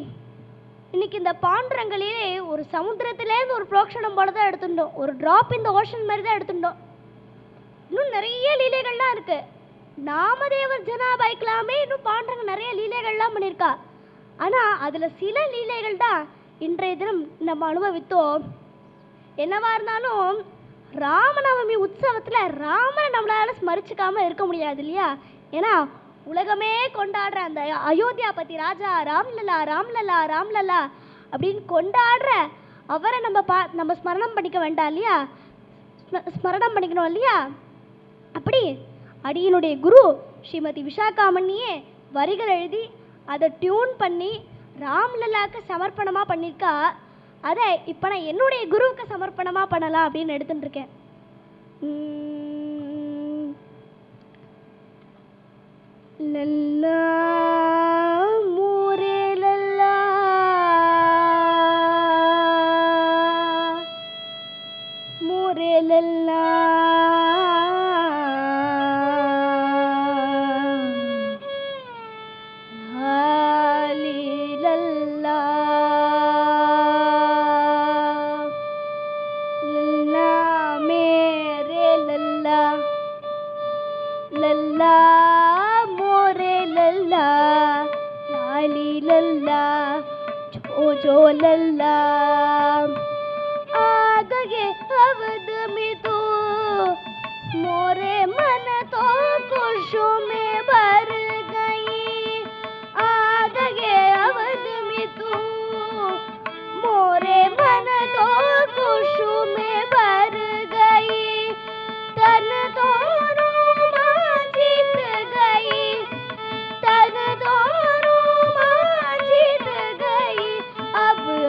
இன்னைக்கு இந்த பாண்டுரங்களிலே ஒரு சமுத்திரத்திலேருந்து ஒரு புரோக்ஷணம் போல தான் எடுத்துட்டோம். ஒரு டிராப் இந்த ஓஷன் மாதிரி தான் எடுத்துட்டோம். இன்னும் நிறைய லீலைகள்லாம் இருக்கு. நாமதேவர் ஜனாபாய்க்கலாமே இன்னும் பாண்டுரங்க நிறைய லீலைகள்லாம் பண்ணியிருக்கா. ஆனால் அதில் சில லீலைகள் தான் இன்றைய தினம் நம்ம அனுபவித்தோம். என்னவா இருந்தாலும் ராமநவமி உற்சவத்தில் ராமனை நம்மளால ஸ்மரிச்சுக்காம இருக்க முடியாது இல்லையா? ஏன்னா உலகமே கொண்டாடுற அந்த அயோத்தியா பத்தி ராஜா ராம்லல்லா ராம்லல்லா ராம்லல்லா அப்படின்னு கொண்டாடுற அவரை நம்ம ஸ்மரணம் பண்ணிக்க வேண்டாம் இல்லையா? ஸ்மரணம் பண்ணிக்கணும் இல்லையா? அப்படி அடியினுடைய குரு ஸ்ரீமதி விஷாகாமணியே வரிகள் எழுதி அதை டியூன் பண்ணி ராம்லல்லாக்கு சமர்ப்பணமாக பண்ணியிருக்கா. அதை இப்போ நான் என்னுடைய குருவுக்கு சமர்ப்பணமாக பண்ணலாம் அப்படின்னு எடுத்துட்டு இருக்கேன். லல்லா மூரே லல்லா மூரே லல்லா लल्ला मोरे लल्ला लाली लल्ला जो जो लल्ला आ गए अवध में तो मोरे मन तो खुशों में भर गई। आ गए अवध में तो मोरे मन तो खुशों में भर गई। तन दोनों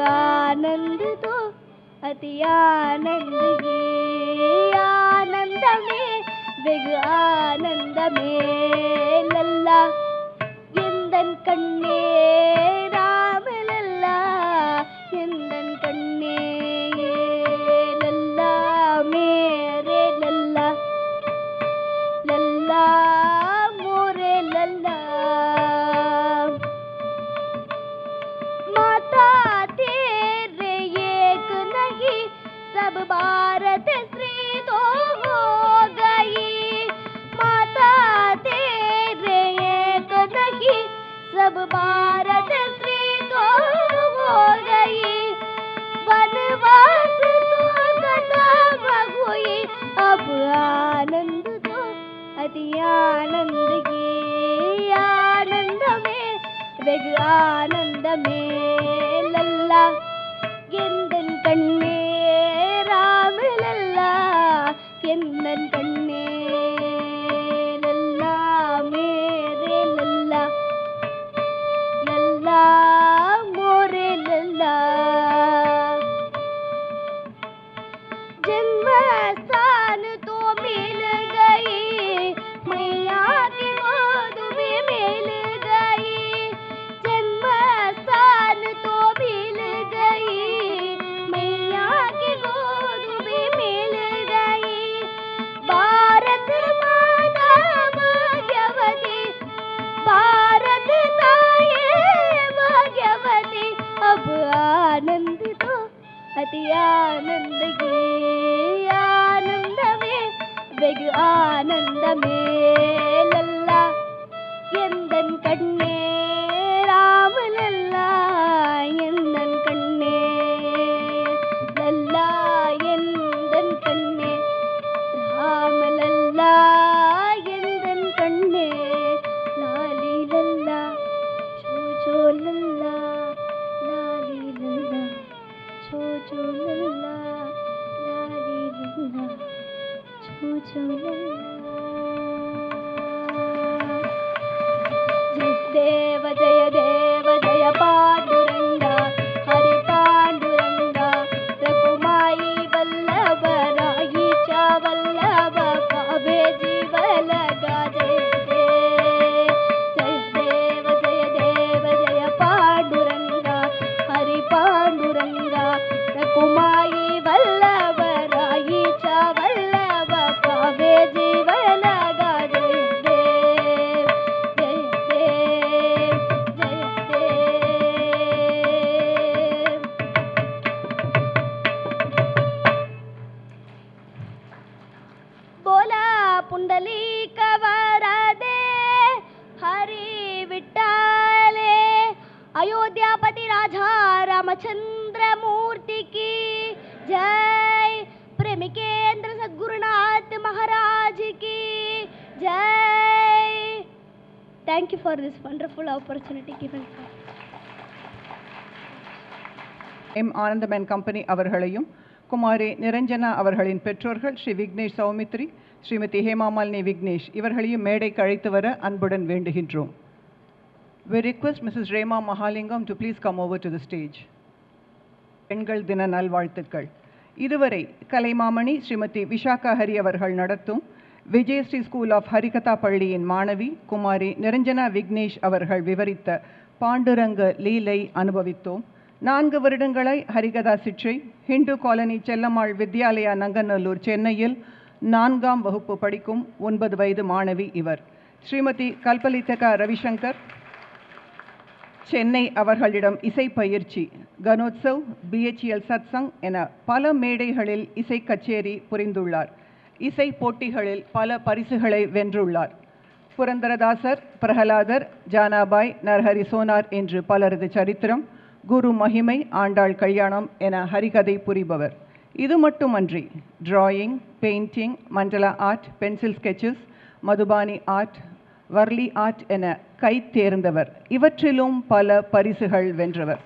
आनंद तो अति आनंद ही आनंद में வெகு ஆனந்தமே லல்லா எந்தன் கண்ணே ராம லல்லா எந்தன் கண்ணே லல்லா மேரே லல்லா லல்லா मोरे लल्ला माता तेरे एक नहीं सब भारत श्री तो हो गई। माता तेरे एक नहीं सब भारत श्री तो हो गई। वनवास तो खत्म हुई अब आनंद तो अति आनंद की आनंद में வெகு ஆனந்தமே லல்லா எந்தன் கண்ணே ராம லல்லா எந்தன் கண்ணே லல்லா மேரே லல்லா லல்லா मोरे लल्ला जन्म स्थान तो मिल गई मैया की गोद में मिल गई। जन्म स्थान तो मिल गई मैया की गोद में मिल गई। Thank you for this wonderful opportunity given for. M ஆனந்தம் அண்ட் கம்பெனி அவர்களையும் குமாரி நிரஞ்சனா அவர்களின் பெற்றோர்கள் ஸ்ரீ விக்னேஷ் சௌமித்ரி, ஸ்ரீமதி ஹேமாமாலினி விக்னேஷ் இவர்களையும் மேடைக்கு அழைத்து வர அன்புடன் வேண்டுகின்றோம். We request Mrs. Rema Mahalingam to please come over to the stage. பெண்கள் தின நல்வாழ்த்துக்கள். இதுவரை கலைமாமணி ஸ்ரீமதி விஷாகா ஹரி அவர்கள் நடத்தும் விஜயஸ்ரீ ஸ்கூல் ஆஃப் ஹரிகதா பள்ளியின் மாணவி குமாரி நிரஞ்சனா விக்னேஷ் அவர்கள் விவரித்த பாண்டுரங்க லீலை அனுபவித்தோம். 4 வருடங்களாய் ஹரிகதா சிற்றை ஹிந்து காலனி செல்லம்மாள் வித்யாலயா நங்கநல்லூர் சென்னையில் 4ஆம் வகுப்பு படிக்கும் 9 வயது மாணவி இவர். ஸ்ரீமதி கல்பலிதகா ரவிசங்கர் சென்னை அவர்களிடம் இசை பயிற்சி, கனோத்சவ், BHEL சத்சங் என பல மேடைகளில் இசை கச்சேரி புரிந்துள்ளார். இசை போட்டிகளில் பல பரிசுகளை வென்றுள்ளார். புரந்தரதாசர், பிரகலாதர், ஜானாபாய், நரஹரி சோனார் என்று பலரது சரித்திரம், குரு மகிமை, ஆண்டாள் கல்யாணம் என ஹரிகதை புரிபவர். இது மட்டுமன்றி drawing, painting, mandala art, pencil sketches, Madhubani art, Warli art என கை தேர்ந்தவர். இவற்றிலும் பல பரிசுகள் வென்றவர்.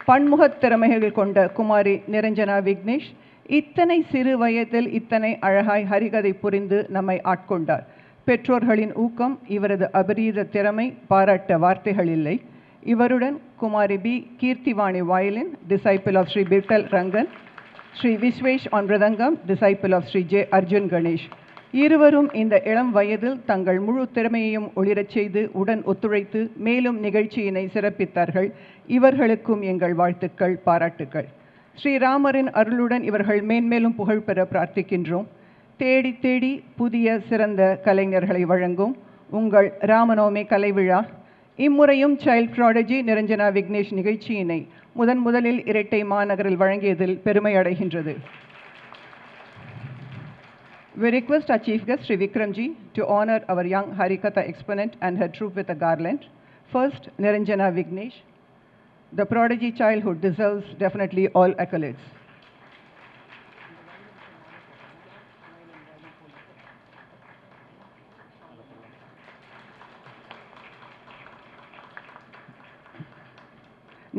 பன்முகத் திறமைகள் கொண்ட குமாரி நிரஞ்சனா விக்னேஷ் இத்தனை சிறு வயதில் இத்தனை அழகாய் ஹரிகதை புரிந்து நம்மை ஆட்கொண்டார். பெற்றோர்களின் ஊக்கம், இவரது அபரீத திறமை பாராட்ட வார்த்தைகள் இல்லை. இவருடன் Kumari P Keerthivani violin, disciple of Sri Vittal Rangan, Sri Vishwesh on mridangam, disciple of Sri J Arjun Ganesh. இருவரும் இந்த இளம் வயதில் தங்கள் முழு திறமையையும் ஒளிரச் செய்து உடன் ஒத்துழைத்து மேலும் நிகழ்ச்சியினை சிறப்பித்தார்கள். இவர்களுக்கும் எங்கள் வாழ்த்துக்கள், பாராட்டுக்கள். ஸ்ரீராமரின் அருளுடன் இவர்கள் மேன்மேலும் புகழ் பெற பிரார்த்திக்கின்றோம். தேடி தேடி புதிய சிறந்த கலைஞர்களை வழங்கும் உங்கள் ராமநவமி கலை விழா இம்முறையும் சைல்ட் ப்ராடஜி நிரஞ்சனா விக்னேஷ் நிகழ்ச்சியினை முதலில் இரட்டை மாநகரில் வழங்கியதில் பெருமை அடைகின்றது. We request our chief guest Sri Vikramji to honor our young Harikatha exponent and her troupe with a garland. First, Niranjana Vignesh, the prodigy child who deserves definitely all accolades.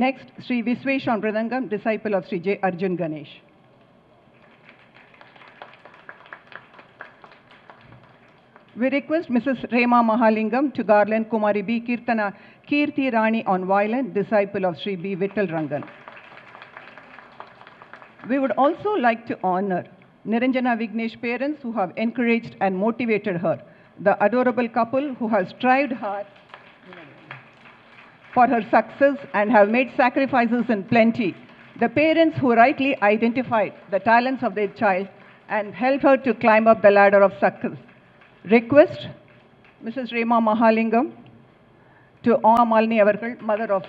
Next, Sri Visvesh on Mridangam, disciple of Sri J. Arjun Ganesh. We request Mrs. Rema Mahalingam to garland Kumari B. Kirti Rani on violin, disciple of Sri B. Vittal Rangan. We would also like to honor Niranjana Vignesh parents who have encouraged and motivated her, the adorable couple who has strived hard for her success and have made sacrifices in plenty, the parents who rightly identified the talents of their child and helped her to climb up the ladder of success. Request Mrs. Rema Mahalingam to honor Malini Avarkal, mother of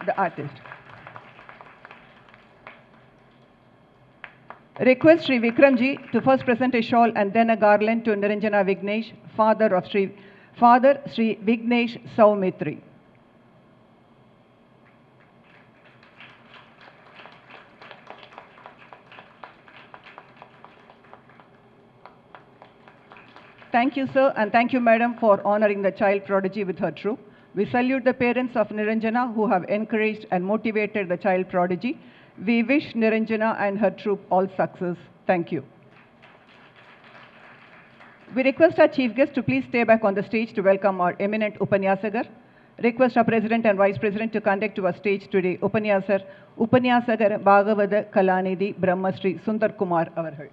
the artist. Request Sri Vikramji to first present a shawl and then a garland to Niranjana Vignesh, father Sri Vignesh Saumitri. Thank you, sir, and thank you, madam, for honoring the child prodigy with her troupe. We salute the parents of Niranjana who have encouraged and motivated the child prodigy. We wish Niranjana and her troupe all success. Thank you. We request our chief guest to please stay back on the stage to welcome our eminent Upanyasagar. Request our president and vice president to conduct to our stage today Upanyasagar Bhagavata Kalanidhi Brahmastri Sundar Kumar avargal.